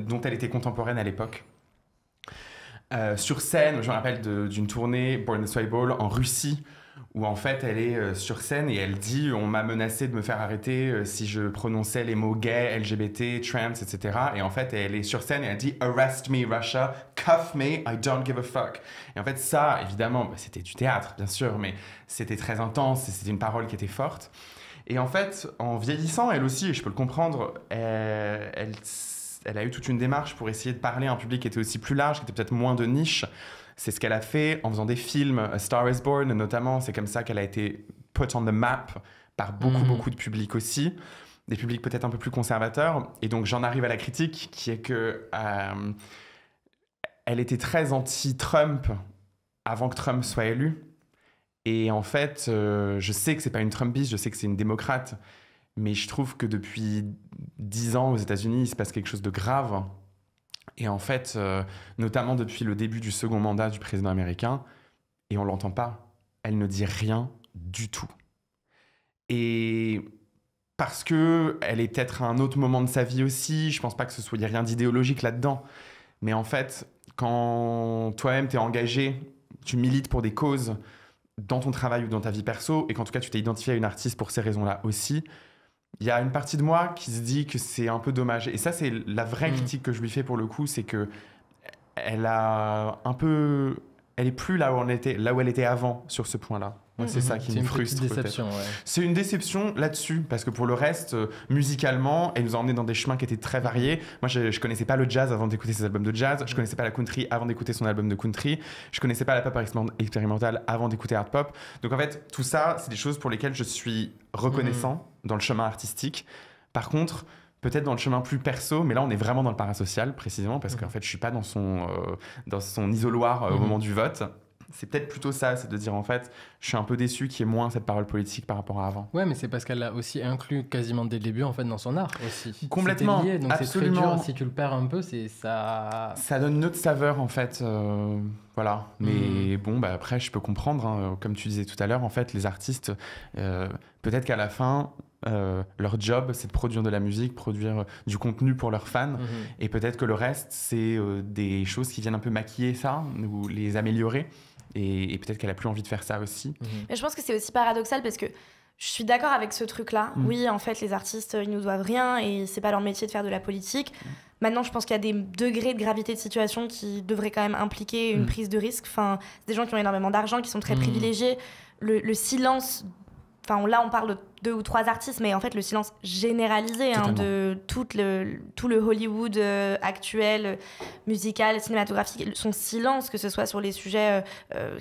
dont elle était contemporaine à l'époque. Sur scène, je me rappelle d'une tournée Born This Way Ball en Russie où en fait elle est sur scène et elle dit on m'a menacé de me faire arrêter si je prononçais les mots gay, LGBT, trans, etc. Et en fait elle est sur scène et elle dit arrest me Russia, cuff me, I don't give a fuck. Et en fait ça évidemment c'était du théâtre bien sûr, mais c'était très intense et c'était une parole qui était forte. Et en fait en vieillissant elle aussi, et je peux le comprendre, elle a eu toute une démarche pour essayer de parler à un public qui était aussi plus large, qui était peut-être moins de niche. C'est ce qu'elle a fait en faisant des films, A Star is Born notamment. C'est comme ça qu'elle a été put on the map par beaucoup de publics aussi. Des publics peut-être un peu plus conservateurs. Et donc j'en arrive à la critique qui est que elle était très anti-Trump avant que Trump soit élu. Et en fait, je sais que c'est pas une Trumpiste, je sais que c'est une démocrate. Mais je trouve que depuis 10 ans aux États-Unis, il se passe quelque chose de grave. Et en fait, notamment depuis le début du second mandat du président américain, et on l'entend pas, elle ne dit rien du tout. Et parce que elle est peut-être à un autre moment de sa vie aussi, je pense pas que ce soit, il y a rien d'idéologique là-dedans. Mais en fait, quand toi-même t'es engagé, tu milites pour des causes dans ton travail ou dans ta vie perso, et qu'en tout cas tu t'es identifié à une artiste pour ces raisons-là aussi, il y a une partie de moi qui se dit que c'est un peu dommage. Et ça, c'est la vraie critique que je lui fais pour le coup, c'est que elle est plus là où elle était avant sur ce point-là. Moi, c'est ça qui me frustre. C'est une déception, ouais. C'est une déception là-dessus, parce que pour le reste, musicalement, elle nous a emmenés dans des chemins qui étaient très variés. Moi, je connaissais pas le jazz avant d'écouter ses albums de jazz. Je connaissais pas la country avant d'écouter son album de country. Je connaissais pas la pop expérimentale avant d'écouter hard pop. Donc en fait, tout ça, c'est des choses pour lesquelles je suis reconnaissant dans le chemin artistique. Par contre, peut-être dans le chemin plus perso, mais là, on est vraiment dans le parasocial, précisément, parce qu'en fait, je suis pas dans son isoloir au moment du vote. c'est peut-être plutôt ça, c'est de dire en fait, je suis un peu déçu qu'il y ait moins cette parole politique par rapport à avant. Ouais, mais c'est parce qu'elle l'a aussi inclus quasiment dès le début en fait dans son art aussi. Complètement, Lié, donc absolument. C'est très dur, si tu le perds un peu, c'est ça. Ça donne une autre saveur en fait, voilà. Mais bon, bah après, je peux comprendre, hein, comme tu disais tout à l'heure, en fait, les artistes, peut-être qu'à la fin. Leur job, c'est de produire de la musique, produire du contenu pour leurs fans. Et peut-être que le reste, c'est des choses qui viennent un peu maquiller ça ou les améliorer. Et peut-être qu'elle a plus envie de faire ça aussi. Mais je pense que c'est aussi paradoxal parce que je suis d'accord avec ce truc-là. Oui, en fait, les artistes, ils nous doivent rien et c'est pas leur métier de faire de la politique. Maintenant, je pense qu'il y a des degrés de gravité de situation qui devraient quand même impliquer une prise de risque. Enfin, c'est des gens qui ont énormément d'argent, qui sont très privilégiés. Le silence... Enfin, là, on parle de 2 ou 3 artistes, mais en fait, le silence généralisé de tout le Hollywood actuel, musical, cinématographique, son silence, que ce soit sur les sujets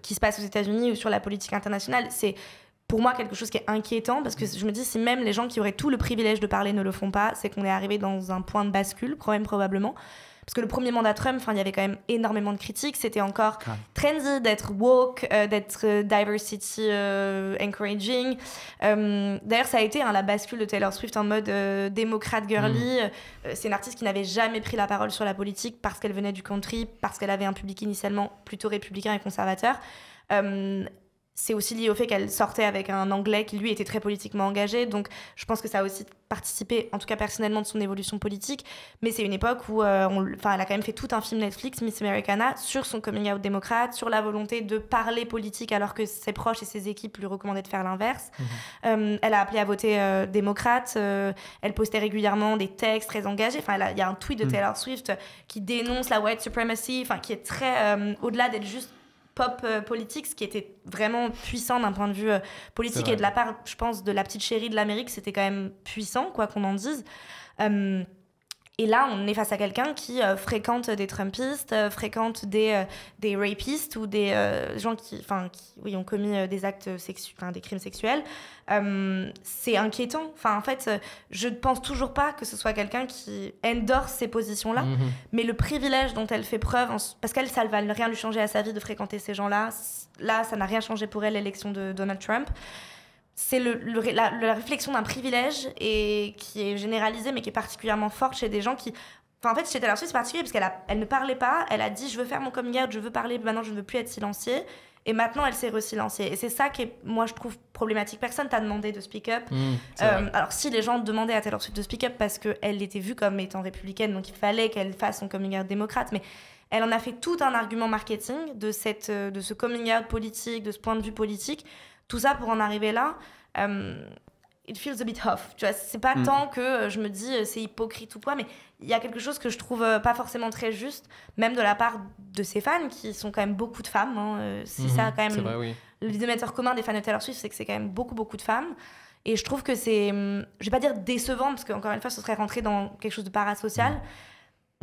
qui se passent aux États-Unis ou sur la politique internationale, c'est pour moi quelque chose qui est inquiétant, parce que je me dis, si même les gens qui auraient tout le privilège de parler ne le font pas, c'est qu'on est arrivé dans un point de bascule, probablement. Parce que le premier mandat Trump, il y avait quand même énormément de critiques. C'était encore trendy d'être woke, d'être diversity encouraging. D'ailleurs, ça a été la bascule de Taylor Swift en mode démocrate girly. C'est une artiste qui n'avait jamais pris la parole sur la politique parce qu'elle venait du country, parce qu'elle avait un public initialement plutôt républicain et conservateur. C'est aussi lié au fait qu'elle sortait avec un anglais qui, lui, était très politiquement engagé. Donc, je pense que ça a aussi participé, en tout cas personnellement, de son évolution politique. Mais c'est une époque où elle a quand même fait tout un film Netflix, Miss Americana, sur son coming out démocrate, sur la volonté de parler politique alors que ses proches et ses équipes lui recommandaient de faire l'inverse. Elle a appelé à voter démocrate. Elle postait régulièrement des textes très engagés. Enfin, il y a un tweet de Taylor Swift qui dénonce la white supremacy, qui est très... au-delà d'être juste pop politique, ce qui était vraiment puissant d'un point de vue politique, et de la part, je pense, de la petite chérie de l'Amérique, c'était quand même puissant, quoi qu'on en dise. Et là, on est face à quelqu'un qui fréquente des Trumpistes, fréquente des rapistes ou des gens qui ont commis des actes des crimes sexuels. C'est inquiétant. Enfin, en fait, je ne pense toujours pas que ce soit quelqu'un qui endorse ces positions-là, mais le privilège dont elle fait preuve, parce qu'elle, ça ne va rien lui changer à sa vie de fréquenter ces gens-là. Là, ça n'a rien changé pour elle, l'élection de Donald Trump. C'est la réflexion d'un privilège et qui est généralisée, mais qui est particulièrement forte chez des gens qui... Enfin, en fait, chez Taylor Swift, c'est particulier parce qu'elle ne parlait pas. Elle a dit « Je veux faire mon coming out, je veux parler, maintenant je ne veux plus être silenciée ». Et maintenant, elle s'est re-silenciée. Et c'est ça qui est, moi, je trouve problématique. Personne t'a demandé de speak up. Alors, si les gens demandaient à Taylor Swift de speak up parce qu'elle était vue comme étant républicaine, donc il fallait qu'elle fasse son coming out démocrate, mais elle en a fait tout un argument marketing de ce coming out politique, de ce point de vue politique. Tout ça pour en arriver là, it feels a bit off. Tu vois, c'est pas tant que je me dis c'est hypocrite ou quoi, mais il y a quelque chose que je trouve pas forcément très juste, même de la part de ses fans, qui sont quand même beaucoup de femmes. C'est ça quand même. Vrai, oui. Le dénominateur commun des fans de Taylor Swift, c'est que c'est quand même beaucoup de femmes. Et je trouve que c'est, je vais pas dire décevant, parce qu'encore une fois, ce serait rentrer dans quelque chose de parasocial.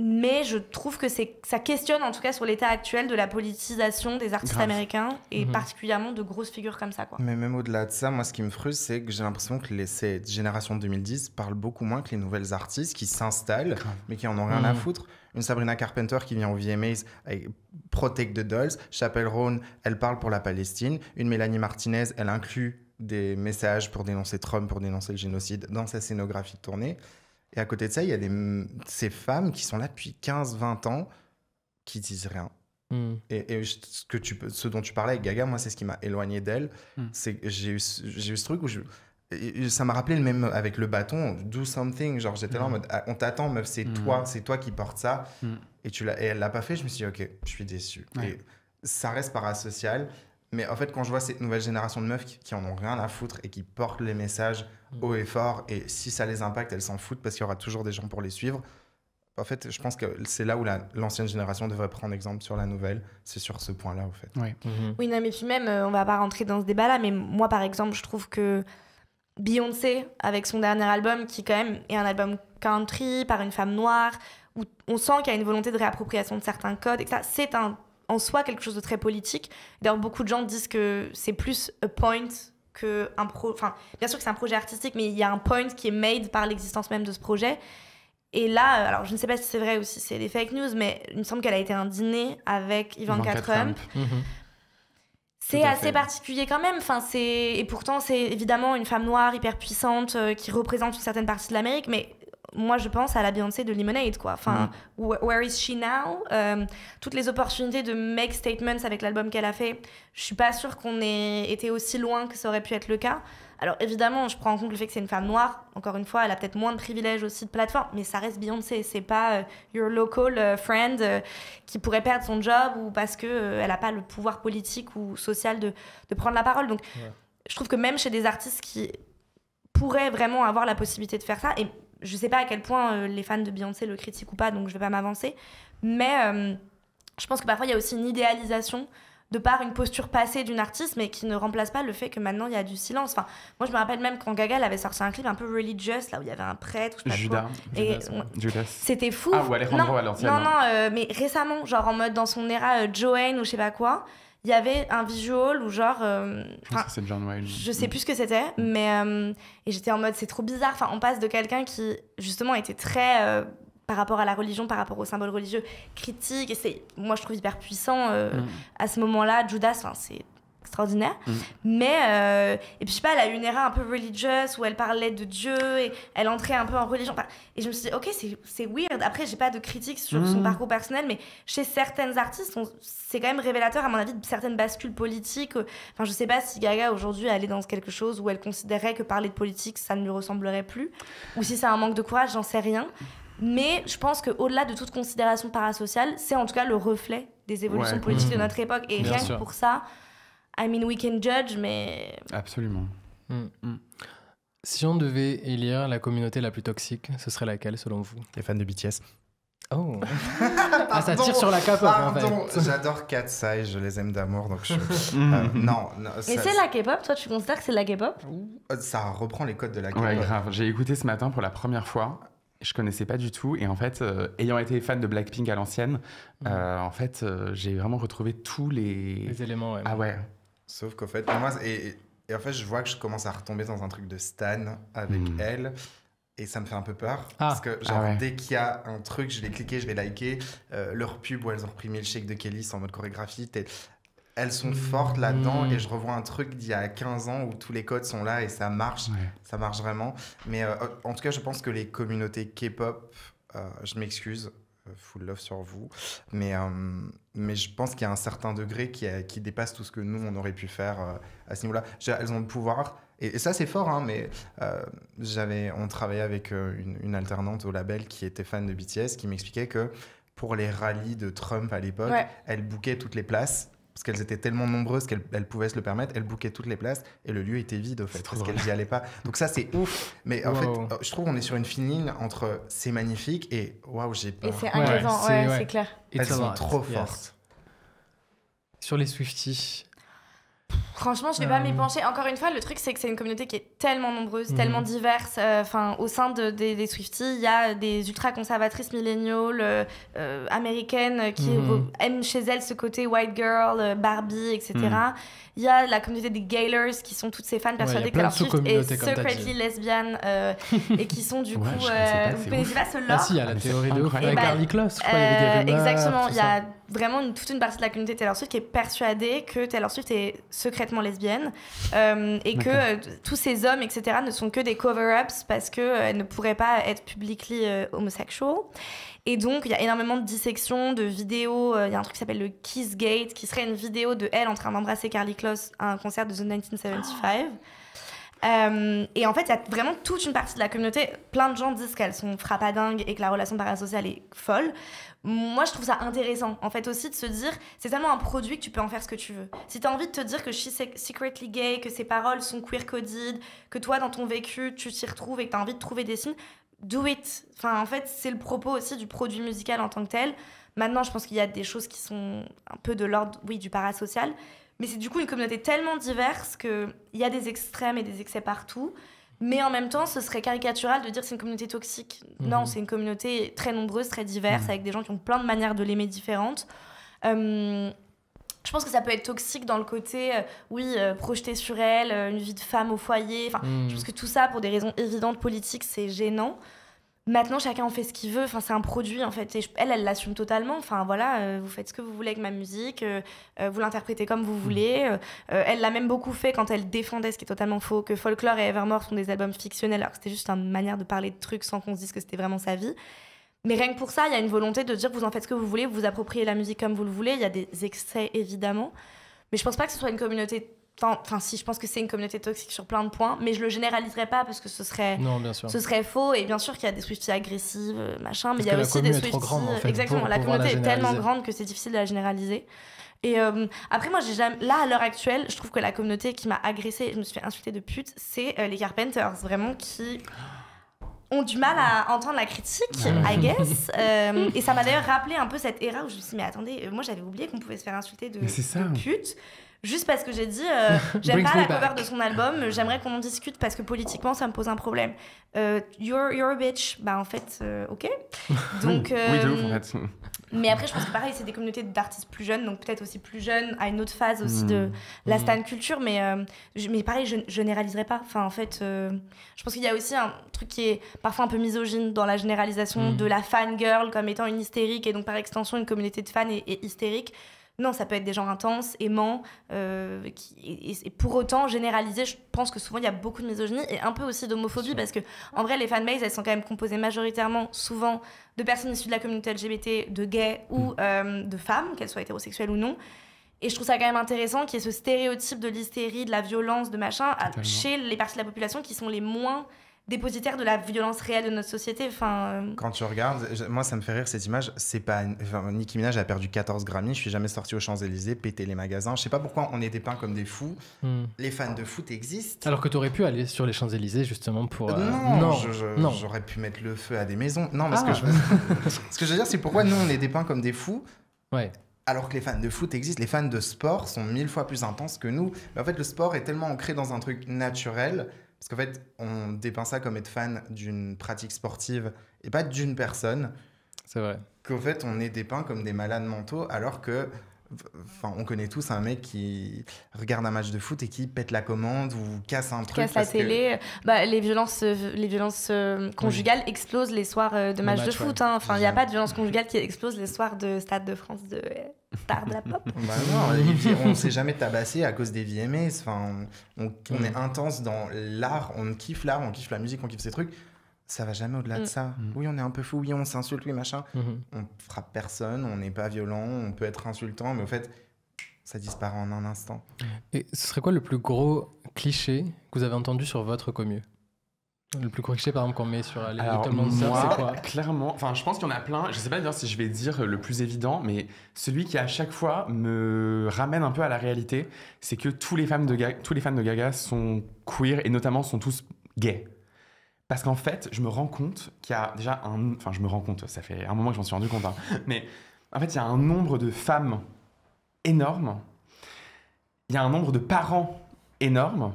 Mais je trouve que ça questionne, en tout cas, sur l'état actuel de la politisation des artistes américains, et particulièrement de grosses figures comme ça, quoi. Mais même au-delà de ça, moi, ce qui me frustre, c'est que j'ai l'impression que cette génération de 2010 parle beaucoup moins que les nouvelles artistes qui s'installent, mais qui en ont rien à foutre. Une Sabrina Carpenter qui vient au VMAs avec Protect the Dolls. Chappell Roan, elle parle pour la Palestine. Une Mélanie Martinez, elle inclut des messages pour dénoncer Trump, pour dénoncer le génocide dans sa scénographie de tournée. Et à côté de ça, il y a ces femmes qui sont là depuis 15-20 ans qui disent rien. Et ce dont tu parlais avec Gaga, moi, c'est ce qui m'a éloigné d'elle. C'est que j'ai eu ce truc où ça m'a rappelé le même avec le bâton, do something. Genre, j'étais là en mode, on t'attend, meuf, c'est toi qui portes ça. Et elle l'a pas fait, je me suis dit, ok, je suis déçu. Et ça reste parasocial. Mais en fait, quand je vois cette nouvelle génération de meufs qui en ont rien à foutre et qui portent les messages haut et fort, et si ça les impacte, elles s'en foutent parce qu'il y aura toujours des gens pour les suivre. En fait, je pense que c'est là où l'ancienne génération devrait prendre exemple sur la nouvelle. C'est sur ce point-là, au fait. Oui, non, mais puis même, on va pas rentrer dans ce débat-là, mais moi, par exemple, je trouve que Beyoncé, avec son dernier album, qui quand même est un album country, par une femme noire, où on sent qu'il y a une volonté de réappropriation de certains codes, et que ça, c'est en soi quelque chose de très politique. D'ailleurs, beaucoup de gens disent que c'est plus a point qu'un enfin, bien sûr que c'est un projet artistique, mais il y a un point qui est made par l'existence même de ce projet. Et là, alors je ne sais pas si c'est vrai ou si c'est des fake news, mais il me semble qu'elle a été à un dîner avec Ivanka Trump. C'est assez particulier quand même. Enfin, et pourtant, c'est évidemment une femme noire hyper puissante qui représente une certaine partie de l'Amérique, mais moi, je pense à la Beyoncé de Lemonade, quoi. Enfin, Where is she now? Toutes les opportunités de make statements avec l'album qu'elle a fait, je suis pas sûre qu'on ait été aussi loin que ça aurait pu être le cas. Alors, évidemment, je prends en compte le fait que c'est une femme noire. Encore une fois, elle a peut-être moins de privilèges aussi de plateforme, mais ça reste Beyoncé. C'est pas your local friend qui pourrait perdre son job ou parce que elle a pas le pouvoir politique ou social de prendre la parole. Donc, je trouve que même chez des artistes qui pourraient vraiment avoir la possibilité de faire ça, et je sais pas à quel point les fans de Beyoncé le critiquent ou pas, donc je vais pas m'avancer. Mais je pense que parfois, il y a aussi une idéalisation de par une posture passée d'une artiste, mais qui ne remplace pas le fait que maintenant, il y a du silence. Enfin, moi, je me rappelle même quand Gaga elle avait sorti un clip un peu religious, là où il y avait un prêtre, ou je sais pas quoi. Judas. C'était fou. Ah, ou Alejandro à l'ancienne. Non, mais récemment, genre en mode dans son era Joanne ou je sais pas quoi, il y avait un visual où genre... je pense que c'est John Wayne. Je sais plus ce que c'était, mais... et j'étais en mode, c'est trop bizarre. Enfin, on passe de quelqu'un qui, justement, était très... par rapport à la religion, par rapport aux symboles religieux, critique, et c'est, moi, je trouve hyper puissant à ce moment-là. Judas, enfin, c'est extraordinaire. Mais... et puis, je sais pas, elle a eu une era un peu religieuse où elle parlait de Dieu et elle entrait un peu en religion. Enfin, et je me suis dit, OK, c'est weird. Après, j'ai pas de critique sur son parcours personnel, mais chez certaines artistes, c'est quand même révélateur, à mon avis, de certaines bascules politiques. Enfin, je sais pas si Gaga, aujourd'hui, elle est dans quelque chose où elle considérait que parler de politique, ça ne lui ressemblerait plus. Ou si c'est un manque de courage, j'en sais rien. Mais je pense qu'au-delà de toute considération parasociale, c'est en tout cas le reflet des évolutions politiques de notre époque. Et rien que pour ça, I mean, we can judge, mais... Absolument. Si on devait élire la communauté la plus toxique, ce serait laquelle, selon vous? Les fans de BTS. Oh. Ah, ça tire sur la K-pop, en fait. J'adore Katsai, je les aime d'amour, donc non. Mais c'est la K-pop, toi, tu considères que c'est de la K-pop? Ça reprend les codes de la K-pop. Ouais, grave. J'ai écouté ce matin pour la première fois. Je connaissais pas du tout, et en fait, ayant été fan de Blackpink à l'ancienne, en fait, j'ai vraiment retrouvé tous les éléments. Ouais. Ah ouais. Sauf qu'en fait, moi, et en fait, je vois que je commence à retomber dans un truc de stan avec elle, et ça me fait un peu peur, parce que genre dès qu'il y a un truc, je vais cliquer, je vais liker. Leur pub où elles ont repris Milkshake de Kelly en mode chorégraphie, elles sont fortes là-dedans, et je revois un truc d'il y a 15 ans où tous les codes sont là et ça marche vraiment. Mais en tout cas, je pense que les communautés K-pop, je m'excuse, full love sur vous, mais je pense qu'il y a un certain degré qui dépasse tout ce que nous, on aurait pu faire à ce niveau-là. Elles ont le pouvoir, et ça c'est fort, hein, mais on travaillait avec une alternante au label qui était fan de BTS, qui m'expliquait que pour les rallyes de Trump à l'époque, elle bookait toutes les places, parce qu'elles étaient tellement nombreuses qu'elles pouvaient se le permettre, elle bookait toutes les places et le lieu était vide, au fait, parce qu'elle n'y allait pas. Donc ça, c'est ouf. Mais en fait, je trouve qu'on est sur une fine ligne entre c'est magnifique et waouh, j'ai peur. Et c'est agressant, c'est clair. Elles sont trop fortes. Sur les Swifties... Franchement, je ne vais pas m'y pencher. Encore une fois, le truc, c'est que c'est une communauté qui est tellement nombreuse, tellement diverse. Enfin, au sein des Swifties, il y a des ultra-conservatrices millennials américaines qui aiment chez elles ce côté white girl, Barbie, etc. Il y a la communauté des Gaylers qui sont toutes ces fans persuadées que leur Swift est secretly lesbienne et qui sont du coup... vous connaissez pas ce lore? Ah si, il y a la théorie de ouf avec Carly Kloss, je crois, il y avait des rumeurs. Exactement, il y a vraiment toute une partie de la communauté Taylor Swift qui est persuadée que Taylor Swift est secrètement lesbienne et que tous ces hommes, etc., ne sont que des cover-ups parce qu'elle ne pourrait pas être publicly homosexual. Et donc, il y a énormément de dissections, de vidéos. Il y a un truc qui s'appelle le Kissgate, qui serait une vidéo de elle en train d'embrasser Carly Kloss à un concert de The 1975. Et en fait, il y a vraiment toute une partie de la communauté. Plein de gens disent qu'elles sont frappadingues et que la relation parasociale est folle. Moi, je trouve ça intéressant, en fait, aussi de se dire, c'est tellement un produit que tu peux en faire ce que tu veux. Si t'as envie de te dire que she's secretly gay, que ses paroles sont queer-coded, que toi, dans ton vécu, tu t'y retrouves et que t'as envie de trouver des signes, do it. Enfin, en fait, c'est le propos aussi du produit musical en tant que tel. Maintenant, je pense qu'il y a des choses qui sont un peu de l'ordre, du parasocial. Mais c'est du coup une communauté tellement diverse qu'il y a des extrêmes et des excès partout. Mais en même temps, ce serait caricatural de dire que c'est une communauté toxique. Non, c'est une communauté très nombreuse, très diverse, avec des gens qui ont plein de manières de l'aimer différentes. Je pense que ça peut être toxique dans le côté, projeter sur elle, une vie de femme au foyer. Enfin, je pense que tout ça, pour des raisons évidentes politiques, c'est gênant. Maintenant, chacun en fait ce qu'il veut. Enfin, c'est un produit, en fait. Et elle l'assume totalement. Enfin, voilà, vous faites ce que vous voulez avec ma musique. Vous l'interprétez comme vous voulez. Elle l'a même beaucoup fait quand elle défendait, ce qui est totalement faux, que Folklore et Evermore sont des albums fictionnels, alors que c'était juste une manière de parler de trucs sans qu'on se dise que c'était vraiment sa vie. Mais rien que pour ça, il y a une volonté de dire vous en faites ce que vous voulez, vous appropriez la musique comme vous le voulez. Il y a des excès, évidemment. Mais je pense pas que ce soit une communauté... Enfin, si, je pense que c'est une communauté toxique sur plein de points, mais je le généraliserai pas parce que ce serait faux. Et bien sûr qu'il y a des Swifties agressives, machin, mais il y a aussi des Swifties... En fait, exactement, la communauté est tellement grande que c'est difficile de la généraliser. Et après, moi, là, à l'heure actuelle, je trouve que la communauté qui m'a agressée, je me suis fait insulter de pute, c'est les Carpenters, vraiment, qui ont du mal à entendre la critique, I guess. Et ça m'a d'ailleurs rappelé un peu cette ère où je me suis dit, mais attendez, moi, j'avais oublié qu'on pouvait se faire insulter de pute. Juste parce que j'ai dit, j'aime pas la cover de son album, j'aimerais qu'on en discute parce que politiquement, ça me pose un problème. You're a bitch. Bah, en fait, ok. Donc, oui, de ouf, en fait. Mais après, je pense que pareil, c'est des communautés d'artistes plus jeunes, donc peut-être aussi plus jeunes, à une autre phase aussi de la stan culture. Mais pareil, je généraliserai pas. Enfin, en fait, je pense qu'il y a aussi un truc qui est parfois un peu misogyne dans la généralisation de la fangirl comme étant une hystérique et donc par extension, une communauté de fans est hystérique. Non, ça peut être des gens intenses, aimants, et pour autant, généraliser, je pense que souvent, il y a beaucoup de misogynie et un peu aussi d'homophobie parce que, en vrai, les fanbases, elles sont quand même composées majoritairement, souvent, de personnes issues de la communauté LGBT, de gays ou de femmes, qu'elles soient hétérosexuelles ou non. Et je trouve ça quand même intéressant qu'il y ait ce stéréotype de l'hystérie, de la violence, de machin, chez les parties de la population qui sont les moins dépositaire de la violence réelle de notre société. Quand tu regardes, moi ça me fait rire cette image, c'est pas... Nicki Minaj a perdu 14 Grammy, je suis jamais sorti aux Champs-Élysées, péter les magasins, je sais pas pourquoi on est dépeint comme des fous, les fans de foot existent. Alors que t'aurais pu aller sur les Champs-Élysées justement pour... Non, j'aurais pu mettre le feu à des maisons. Non, mais ce que je veux dire, c'est pourquoi nous on est dépeint comme des fous. Ouais. Alors que les fans de foot existent, les fans de sport sont 1000 fois plus intenses que nous. Mais en fait, le sport est tellement ancré dans un truc naturel, parce qu'en fait, on dépeint ça comme être fan d'une pratique sportive et pas d'une personne. C'est vrai. Qu'au fait, on est dépeint comme des malades mentaux, alors que... Enfin, on connaît tous un mec qui regarde un match de foot et qui pète la commande ou casse un truc. Casse la télé. Les violences conjugales explosent les soirs de matchs de foot. Hein. Enfin, il n'y a pas de violence conjugale qui explose les soirs de Stade de France de Star de la Pop. Non, on ne s'est jamais tabassé à cause des VMAs. Enfin, on est intense dans l'art, on kiffe la musique, on kiffe ces trucs. Ça va jamais au-delà de ça. Oui, on est un peu fou, oui, on s'insulte, oui, machin. On frappe personne, on n'est pas violent, on peut être insultant, mais au fait, ça disparaît en un instant. Et ce serait quoi le plus gros cliché que vous avez entendu sur votre commu ? Le plus gros cliché, par exemple, qu'on met sur les Little Monsters, c'est quoi ? Clairement, enfin, je pense qu'il y en a plein. Je sais pas d'ailleurs si je vais dire le plus évident, mais celui qui à chaque fois me ramène un peu à la réalité, c'est que tous les fans de Gaga sont queer et notamment sont tous gays. Parce qu'en fait, je me rends compte qu'il y a déjà Enfin, je me rends compte, ça fait un moment que j'en suis rendu compte. Hein. Mais en fait, il y a un nombre de femmes énorme. Il y a un nombre de parents énorme.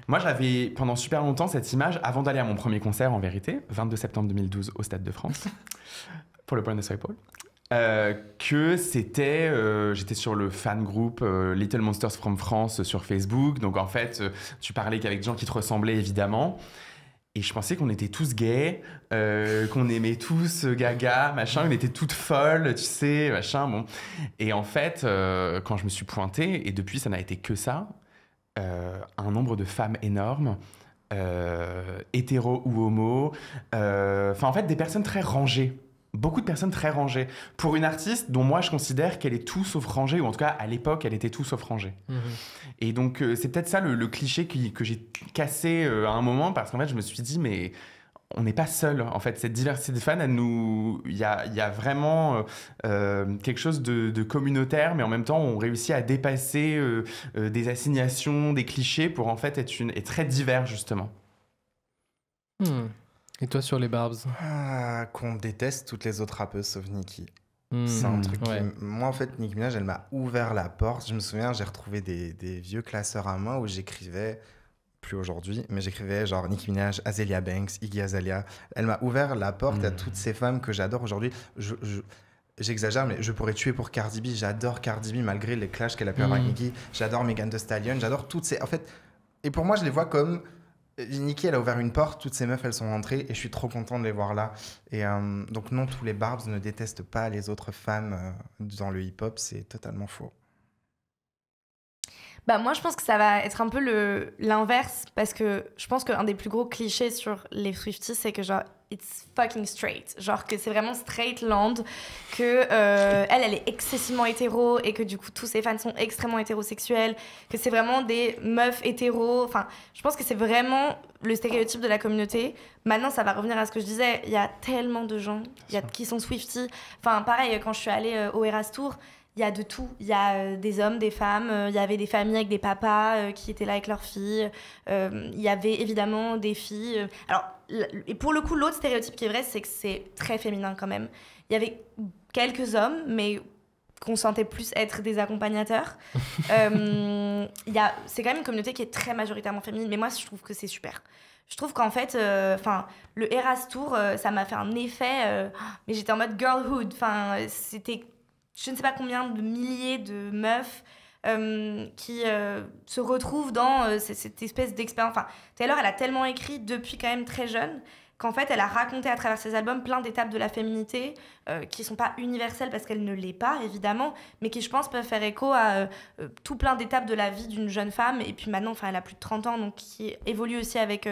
Moi, j'avais pendant super longtemps cette image, avant d'aller à mon premier concert, en vérité, 22 septembre 2012 au Stade de France, pour le Burn the Soy Paul, que c'était... j'étais sur le fan group Little Monsters from France sur Facebook. Donc, en fait, tu parlais qu'avec des gens qui te ressemblaient, évidemment. Et je pensais qu'on était tous gays, qu'on aimait tous Gaga, machin, qu'on était toutes folles, tu sais, machin, bon. Et en fait, quand je me suis pointée, et depuis ça n'a été que ça, un nombre de femmes énormes, hétéros ou homo, enfin en fait des personnes très rangées. Beaucoup de personnes très rangées. Pour une artiste dont moi je considère qu'elle est tout sauf rangée, ou en tout cas à l'époque elle était tout sauf rangée. Et donc c'est peut-être ça le cliché que j'ai cassé à un moment, parce qu'en fait je me suis dit mais on n'est pas seul. En fait cette diversité de fans, il y a vraiment quelque chose de communautaire, mais en même temps on réussit à dépasser des assignations, des clichés pour en fait être très divers justement. Et toi sur les Barbs ? Qu'on déteste toutes les autres rappeuses sauf Nicki. C'est un truc moi en fait Nicki Minaj elle m'a ouvert la porte. Je me souviens, j'ai retrouvé des vieux classeurs à moi où j'écrivais, plus aujourd'hui, mais j'écrivais genre Nicki Minaj, Azealia Banks, Iggy Azalea. Elle m'a ouvert la porte à toutes ces femmes que j'adore aujourd'hui. J'exagère, mais je pourrais tuer pour Cardi B. J'adore Cardi B malgré les clashs qu'elle a pu avoir avec Nicki. J'adore Megan Thee Stallion, j'adore toutes ces... En fait, et pour moi je les vois comme... Nicki, elle a ouvert une porte, toutes ces meufs, elles sont rentrées et je suis trop content de les voir là. Et donc non, tous les Barbs ne détestent pas les autres femmes dans le hip-hop, c'est totalement faux. Bah moi je pense que ça va être un peu l'inverse parce que je pense qu'un des plus gros clichés sur les Swifties c'est que genre it's fucking straight, genre que c'est vraiment straight land, que elle est excessivement hétéro et que du coup tous ses fans sont extrêmement hétérosexuels, que c'est vraiment des meufs hétéros, enfin je pense que c'est vraiment le stéréotype de la communauté. Maintenant ça va revenir à ce que je disais, il y a tellement de gens qui sont Swifties, enfin pareil quand je suis allée au Eras Tour, il y a de tout. Il y a des hommes, des femmes, il y avait des familles avec des papas qui étaient là avec leurs filles. Il y avait évidemment des filles. Alors, et pour le coup, l'autre stéréotype qui est vrai, c'est que c'est très féminin quand même. Il y avait quelques hommes, mais qu'on sentait plus être des accompagnateurs. C'est quand même une communauté qui est très majoritairement féminine, mais moi, je trouve que c'est super. Je trouve qu'en fait, le Eras Tour, ça m'a fait un effet... mais j'étais en mode girlhood. C'était... Je ne sais pas combien de milliers de meufs qui se retrouvent dans cette espèce d'expérience. Enfin, Taylor, elle a tellement écrit depuis quand même très jeune qu'en fait, elle a raconté à travers ses albums plein d'étapes de la féminité qui ne sont pas universelles parce qu'elle ne l'est pas, évidemment, mais qui, je pense, peuvent faire écho à tout plein d'étapes de la vie d'une jeune femme. Et puis maintenant, elle a plus de 30 ans, donc qui évolue aussi avec...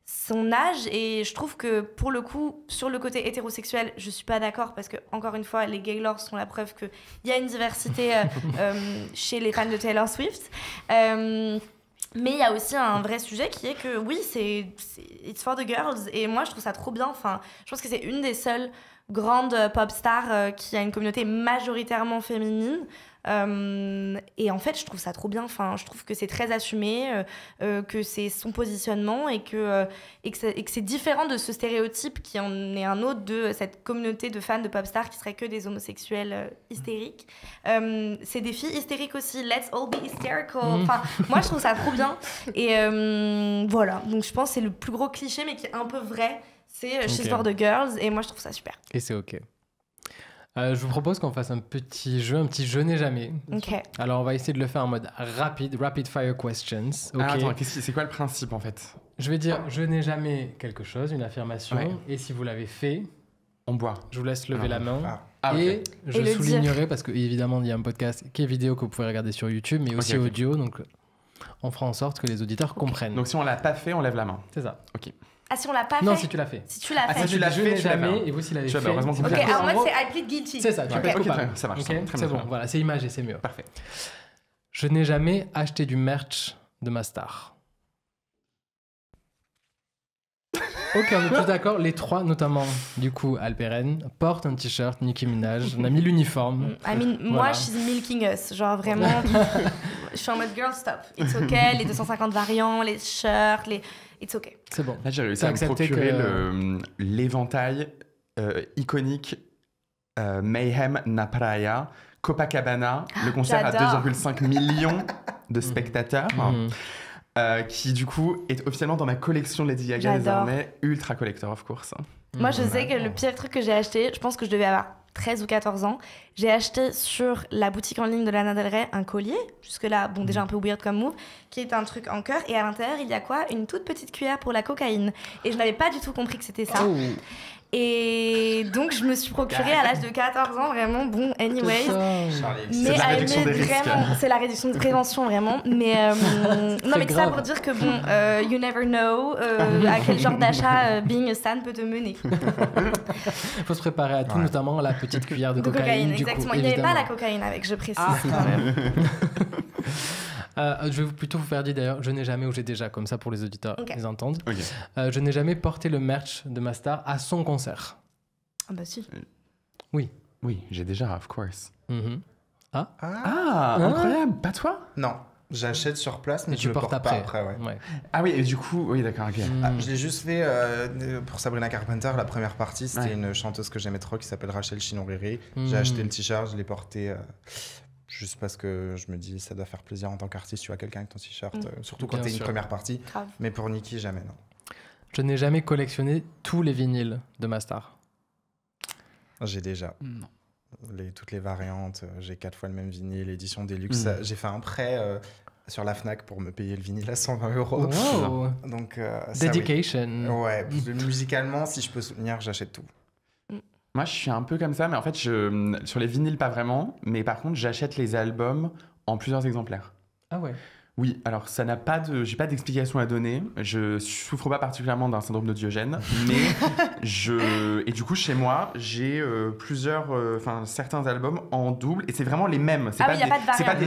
son âge, et je trouve que pour le coup sur le côté hétérosexuel je suis pas d'accord parce que encore une fois les Gaylords sont la preuve qu'il y a une diversité chez les fans de Taylor Swift, mais il y a aussi un vrai sujet qui est que oui c'est it's for the girls et moi je trouve ça trop bien, enfin je pense que c'est une des seules grandes pop stars qui a une communauté majoritairement féminine. Et en fait, je trouve ça trop bien. Enfin, je trouve que c'est très assumé, que c'est son positionnement et que c'est différent de ce stéréotype qui en est un autre de cette communauté de fans de pop stars qui seraient que des homosexuels hystériques. C'est des filles hystériques aussi. Let's all be hysterical. Enfin, moi, je trouve ça trop bien. Et voilà. Donc, je pense que c'est le plus gros cliché, mais qui est un peu vrai. C'est She's for the Girls. Et moi, je trouve ça super. Et c'est OK. Je vous propose qu'on fasse un petit jeu n'ai jamais. Ok. Alors, on va essayer de le faire en mode rapid fire questions. Okay. Attends, c'est quoi le principe en fait? Je vais dire je n'ai jamais quelque chose, une affirmation, et si vous l'avez fait, on boit. Je vous laisse lever la main. Et je soulignerai, parce qu'évidemment, il y a un podcast qui est vidéo que vous pouvez regarder sur YouTube, mais aussi audio, donc on fera en sorte que les auditeurs comprennent. Donc si on l'a pas fait, on lève la main. C'est ça. Ok. Ah, si on l'a pas fait? Non, si tu l'as fait. Si tu l'as fait. Si tu l'as fait, je jamais, et vous, si l'avez fait. Heureusement que ok, alors moi, c'est I plead guilty. C'est ça, tu peux être coupable. Ça marche. Okay, c'est bon, voilà, c'est imagé, c'est mieux. Parfait. Je n'ai jamais acheté du merch de ma star. Ok, on est tous d'accord. Les trois, notamment, du coup, Alperen, portent un t-shirt Nicki Minaj. On a mis l'uniforme. Moi, she's milking us. Genre, vraiment, je suis en mode girl stop. It's ok, les 250 variants, les shirts, it's ok. C'est bon. Là, j'ai réussi à me procurer l'éventail iconique Mayhem na Praia, Copacabana, le concert à 2,5 millions de spectateurs. Qui du coup est officiellement dans ma collection Lady Gaga désormais, ultra collector of course. Moi je sais que le pire truc que j'ai acheté, je pense que je devais avoir 13 ou 14 ans, j'ai acheté sur la boutique en ligne de Lana Del Rey un collier, jusque là, bon déjà un peu weird comme move, qui est un truc en cœur et à l'intérieur il y a quoi? Une toute petite cuillère pour la cocaïne. Et je n'avais pas du tout compris que c'était ça. Et donc je me suis procuré à l'âge de 14 ans vraiment bon anyways, mais c'est la réduction de prévention vraiment, mais non mais ça pour dire que bon you never know à quel genre d'achat being a stan peut te mener. Il faut se préparer à tout, notamment la petite cuillère de cocaïne exactement, coup, il n'y avait pas la cocaïne avec, je précise quand même. Je vais plutôt vous faire dire d'ailleurs, je n'ai jamais, ou j'ai déjà, comme ça pour les auditeurs, ils entendent. Je n'ai jamais porté le merch de ma star à son concert. Ah bah si. Oui. Oui, j'ai déjà, of course. Incroyable, pas toi? Non, j'achète sur place, mais tu je le portes porte après. pas après. Ouais. Ah oui, et du coup, oui d'accord, ok. Je l'ai juste fait pour Sabrina Carpenter, la première partie, c'était une chanteuse que j'aimais trop qui s'appelle Rachel Chinon-Riri. J'ai acheté le t-shirt, je l'ai porté... juste parce que je me dis ça doit faire plaisir en tant qu'artiste, tu as quelqu'un avec ton t-shirt, surtout quand t'es une première partie. Grave. Mais pour Nicki, jamais, non. Je n'ai jamais collectionné tous les vinyles de ma star. J'ai déjà. Non. Toutes les variantes, j'ai 4 fois le même vinyle, édition Deluxe. J'ai fait un prêt sur la Fnac pour me payer le vinyle à 120 €. Wow. Donc, Dedication. Ouais, musicalement, si je peux soutenir, j'achète tout. Moi, je suis un peu comme ça, mais en fait, sur les vinyles, pas vraiment. Mais par contre, j'achète les albums en plusieurs exemplaires. Ah ouais. Oui, alors ça n'a pas de, j'ai pas d'explication à donner. Je souffre pas particulièrement d'un syndrome de Diogène, mais et du coup chez moi j'ai certains albums en double et c'est vraiment les mêmes. C'est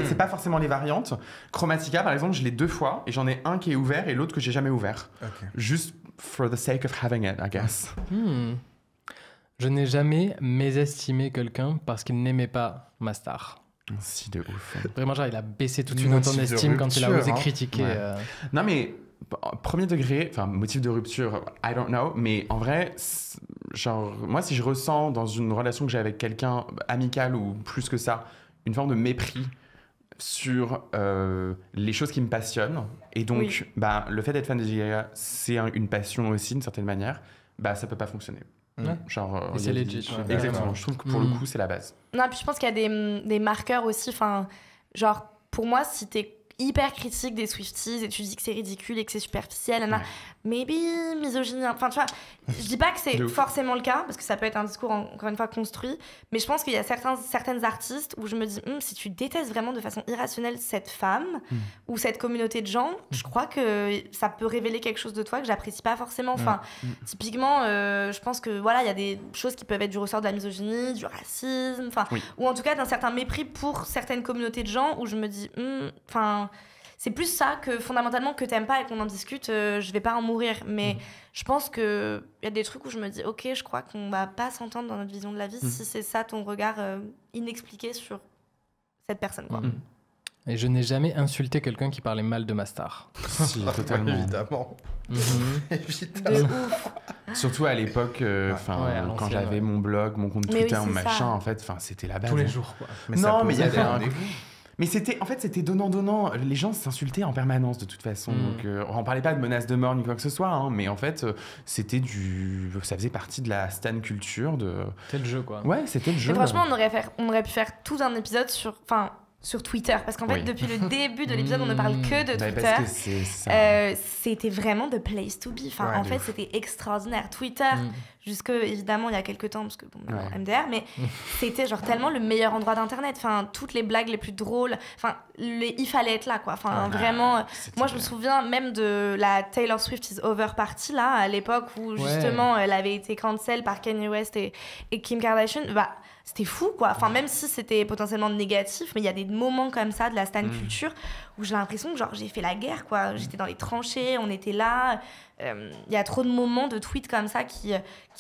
c'est pas forcément les variantes. Chromatica par exemple, je l'ai 2 fois et j'en ai un qui est ouvert et l'autre que j'ai jamais ouvert. Okay. Juste for the sake of having it, I guess. Je n'ai jamais mésestimé quelqu'un parce qu'il n'aimait pas ma star. Si, de ouf. Vraiment, genre, il a baissé toute une autre estime quand il a osé critiquer. Ouais. Non, mais premier degré, enfin, motif de rupture, I don't know, mais en vrai, genre, moi, si je ressens dans une relation que j'ai avec quelqu'un, amicale ou plus que ça, une forme de mépris sur les choses qui me passionnent, et donc, le fait d'être fan de Lady Gaga, c'est une passion aussi, d'une certaine manière, ça peut pas fonctionner. Ouais. Genre, c'est legit. Ouais. Exactement. Je trouve que pour le coup, c'est la base. Non, puis je pense qu'il y a des marqueurs aussi. Enfin, genre, pour moi, si t'es hyper critique des Swifties et tu dis que c'est ridicule et que c'est superficiel, maybe misogynie. Enfin, tu vois, je dis pas que c'est forcément le cas parce que ça peut être un discours encore une fois construit, mais je pense qu'il y a certaines artistes où je me dis si tu détestes vraiment de façon irrationnelle cette femme ou cette communauté de gens, je crois que ça peut révéler quelque chose de toi que j'apprécie pas forcément. Enfin, typiquement, je pense que voilà, il y a des choses qui peuvent être du ressort de la misogynie, du racisme, enfin, ou en tout cas d'un certain mépris pour certaines communautés de gens où je me dis enfin. C'est plus ça que fondamentalement que t'aimes pas et qu'on en discute, je vais pas en mourir. Mais je pense qu'il y a des trucs où je me dis, ok, je crois qu'on va pas s'entendre dans notre vision de la vie si c'est ça ton regard inexpliqué sur cette personne. Quoi. Et je n'ai jamais insulté quelqu'un qui parlait mal de ma star. Si, totalement. Évidemment. De ouf. Surtout à l'époque, quand j'avais mon blog, mon compte Twitter, mon machin, en fait, c'était la base. Tous les jours, quoi. Mais il y avait un... Mais c'était donnant-donnant. Les gens s'insultaient en permanence de toute façon. Donc, on parlait pas de menaces de mort ni quoi que ce soit, mais en fait, ça faisait partie de la stan culture. C'était le jeu, quoi. Ouais, c'était le jeu. Et franchement, on aurait pu faire tout un épisode sur Twitter, parce qu'en fait depuis le début de l'épisode on ne parle que de Twitter. C'était vraiment the place to be, en fait c'était extraordinaire. Twitter jusque évidemment il y a quelques temps parce que MDR, mais c'était genre tellement le meilleur endroit d'internet, toutes les blagues les plus drôles, il fallait être là quoi, vraiment moi je me souviens même de la Taylor Swift is over party là à l'époque où justement elle avait été cancel par Kanye West et Kim Kardashian. C'était fou quoi, même si c'était potentiellement négatif, mais il y a des moments comme ça de la stan culture où j'ai l'impression que genre j'ai fait la guerre quoi, j'étais dans les tranchées, on était là, il y a trop de moments de tweets comme ça qui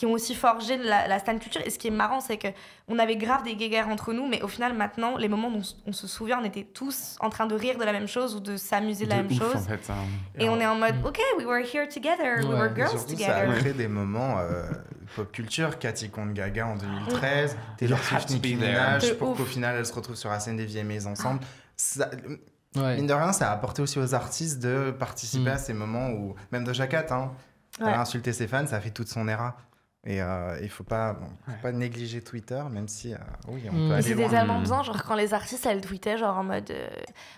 ont aussi forgé la stan culture. Et ce qui est marrant c'est que on avait grave des guéguerres entre nous, mais au final maintenant les moments dont on se souvient, on était tous en train de rire de la même chose ou de s'amuser de la même chose, en fait, et on est en mode ok, we were here together, we were girls together. Ça a créé des moments pop culture, Cathy contre Gaga en 2013, Taylor Swift, Nicki Minaj, pour qu'au final elles se retrouvent sur la scène des VMAs ensemble. Mine de rien, ça a apporté aussi aux artistes de participer à ces moments où, même Doja Cat, elle a insulté ses fans, ça a fait toute son era. Et il faut pas négliger Twitter, même si on peut aller c'était loin. tellement bien, genre quand les artistes elles tweetaient genre en mode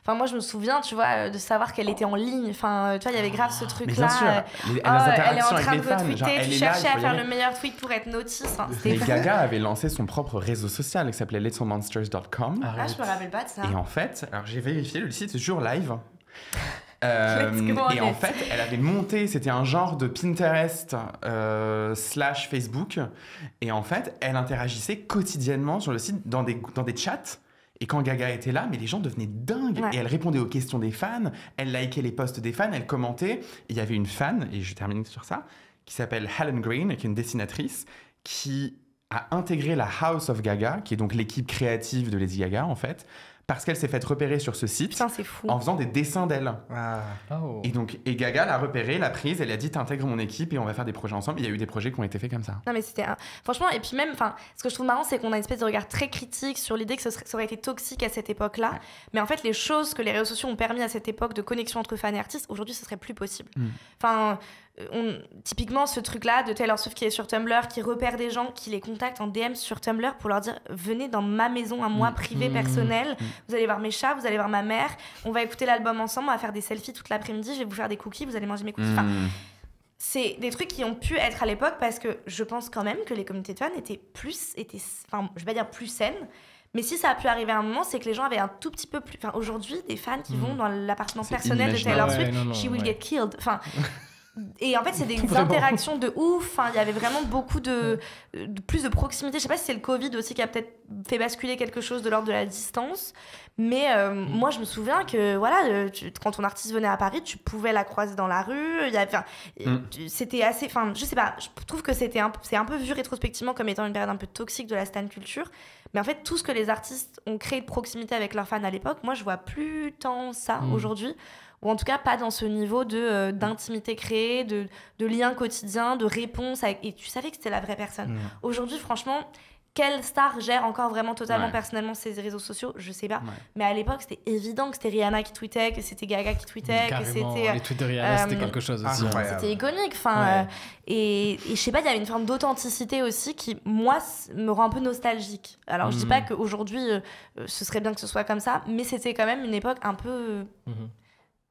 moi je me souviens, tu vois, de savoir qu'elle était en ligne, tu vois, il y avait grave ce truc là, elle est en train de retweeter, tu cherchais à faire le meilleur tweet pour être notice, et Gaga avait lancé son propre réseau social qui s'appelait littlemonsters.com. Je me rappelle pas de ça. Et en fait, alors j'ai vérifié, le site est toujours live. Et en fait, elle avait monté, c'était un genre de Pinterest / Facebook, et en fait, elle interagissait quotidiennement sur le site dans des chats. Et quand Gaga était là, mais les gens devenaient dingues. Et elle répondait aux questions des fans, elle likait les posts des fans, elle commentait. Et il y avait une fan, et je termine sur ça, qui s'appelle Helen Green, qui est une dessinatrice, qui a intégré la House of Gaga, qui est donc l'équipe créative de Lady Gaga, en fait, parce qu'elle s'est faite repérer sur ce site. Putain, c'est fou. En faisant des dessins d'elle. Et Gaga l'a repérée, l'a prise, elle a dit t'intègres mon équipe et on va faire des projets ensemble. Il y a eu des projets qui ont été faits comme ça. Non mais c'était franchement, et puis même, ce que je trouve marrant, c'est qu'on a une espèce de regard très critique sur l'idée que ça aurait été toxique à cette époque-là. Mais en fait, les choses que les réseaux sociaux ont permis à cette époque de connexion entre fans et artistes, aujourd'hui, ce serait plus possible. Typiquement ce truc-là de Taylor Swift qui est sur Tumblr, qui repère des gens, qui les contactent en DM sur Tumblr pour leur dire venez dans ma maison à moi privée personnelle, vous allez voir mes chats, vous allez voir ma mère, on va écouter l'album ensemble, on va faire des selfies toute l'après-midi, je vais vous faire des cookies, vous allez manger mes cookies. Enfin, c'est des trucs qui ont pu être à l'époque parce que je pense quand même que les communautés de fans étaient enfin, je vais pas dire plus saines, mais si ça a pu arriver à un moment, c'est que les gens avaient un tout petit peu plus... Enfin, aujourd'hui, des fans qui vont dans l'appartement personnel de Taylor Swift, she will get killed. Enfin, et en fait, c'est des interactions de ouf. Enfin, il y avait vraiment beaucoup de plus de proximité. Je sais pas si c'est le Covid aussi qui a peut-être fait basculer quelque chose de l'ordre de la distance. Mais moi, je me souviens que voilà, quand ton artiste venait à Paris, tu pouvais la croiser dans la rue. C'était assez... Enfin, je sais pas, je trouve que c'est un peu vu rétrospectivement comme étant une période un peu toxique de la stan culture. Mais en fait, tout ce que les artistes ont créé de proximité avec leurs fans à l'époque, moi, je vois plus tant ça aujourd'hui. Ou en tout cas, pas dans ce niveau d'intimité créée, de lien quotidien, de réponse. Et tu savais que c'était la vraie personne. Aujourd'hui, franchement... Quelle star gère encore vraiment totalement personnellement ses réseaux sociaux? Je sais pas. Mais à l'époque, c'était évident que c'était Rihanna qui tweetait, que c'était Gaga qui tweetait. Carrément, que c'était, les tweets de Rihanna, c'était quelque chose aussi. C'était iconique. Enfin, et je sais pas, il y avait une forme d'authenticité aussi qui, moi, me rend un peu nostalgique. Alors, je dis pas qu'aujourd'hui, ce serait bien que ce soit comme ça, mais c'était quand même une époque un peu...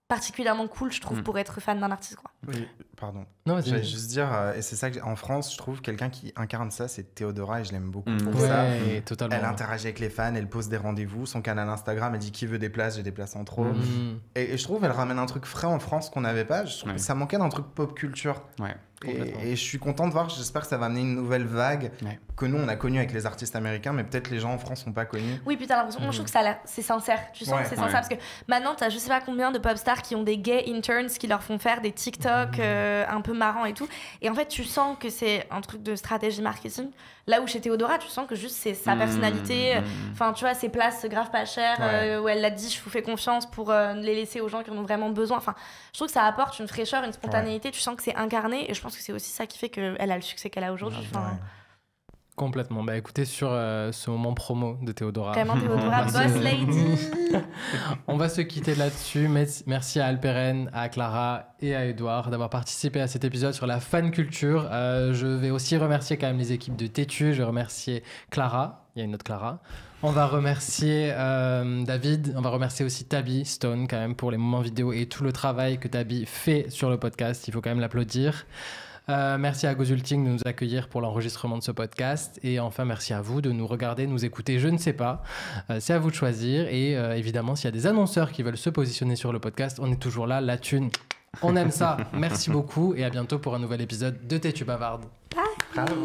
particulièrement cool, je trouve, pour être fan d'un artiste, quoi. Oui, pardon. Non, j'allais juste dire, et c'est ça que en France, je trouve quelqu'un qui incarne ça, c'est Théodora, et je l'aime beaucoup pour ça. Totalement. Elle interagit avec les fans, elle pose des rendez-vous, son canal Instagram, elle dit qui veut des places, j'ai des places en trop. Et je trouve elle ramène un truc frais en France qu'on n'avait pas. Je trouve que ça manquait d'un truc pop culture. Et je suis content de voir, j'espère que ça va amener une nouvelle vague que nous on a connue avec les artistes américains, mais peut-être les gens en France n'ont pas connu. Oui, puis t'as l'impression, moi je trouve que c'est sincère. Tu sens que c'est sincère parce que maintenant t'as je sais pas combien de pop stars qui ont des gay interns qui leur font faire des TikTok un peu marrants et tout. Et en fait, tu sens que c'est un truc de stratégie marketing. Là où chez Théodora, tu sens que juste c'est sa personnalité. Enfin, tu vois, ses places grave pas chères où elle l'a dit, je vous fais confiance pour les laisser aux gens qui en ont vraiment besoin. Enfin, je trouve que ça apporte une fraîcheur, une spontanéité. Tu sens que c'est incarné et je pense que c'est aussi ça qui fait qu'elle a le succès qu'elle a aujourd'hui. Complètement. Bah écoutez, sur ce moment promo de Théodora. Vraiment Théodora, boss lady. On va se quitter là-dessus. Merci à Alperen, à Clara et à Edouard d'avoir participé à cet épisode sur la fan culture. Je vais aussi remercier quand même les équipes de Tétu. Je vais remercier Clara. Il y a une autre Clara. On va remercier David. On va remercier aussi Tabi Stone quand même pour les moments vidéo et tout le travail que Tabi fait sur le podcast. Il faut quand même l'applaudir. Merci à Gozulting de nous accueillir pour l'enregistrement de ce podcast. Et enfin, merci à vous de nous regarder, nous écouter. Je ne sais pas. C'est à vous de choisir. Et évidemment, s'il y a des annonceurs qui veulent se positionner sur le podcast, on est toujours là. La thune, on aime ça. Merci beaucoup. Et à bientôt pour un nouvel épisode de Tétu Bavarde. Bye. Bravo.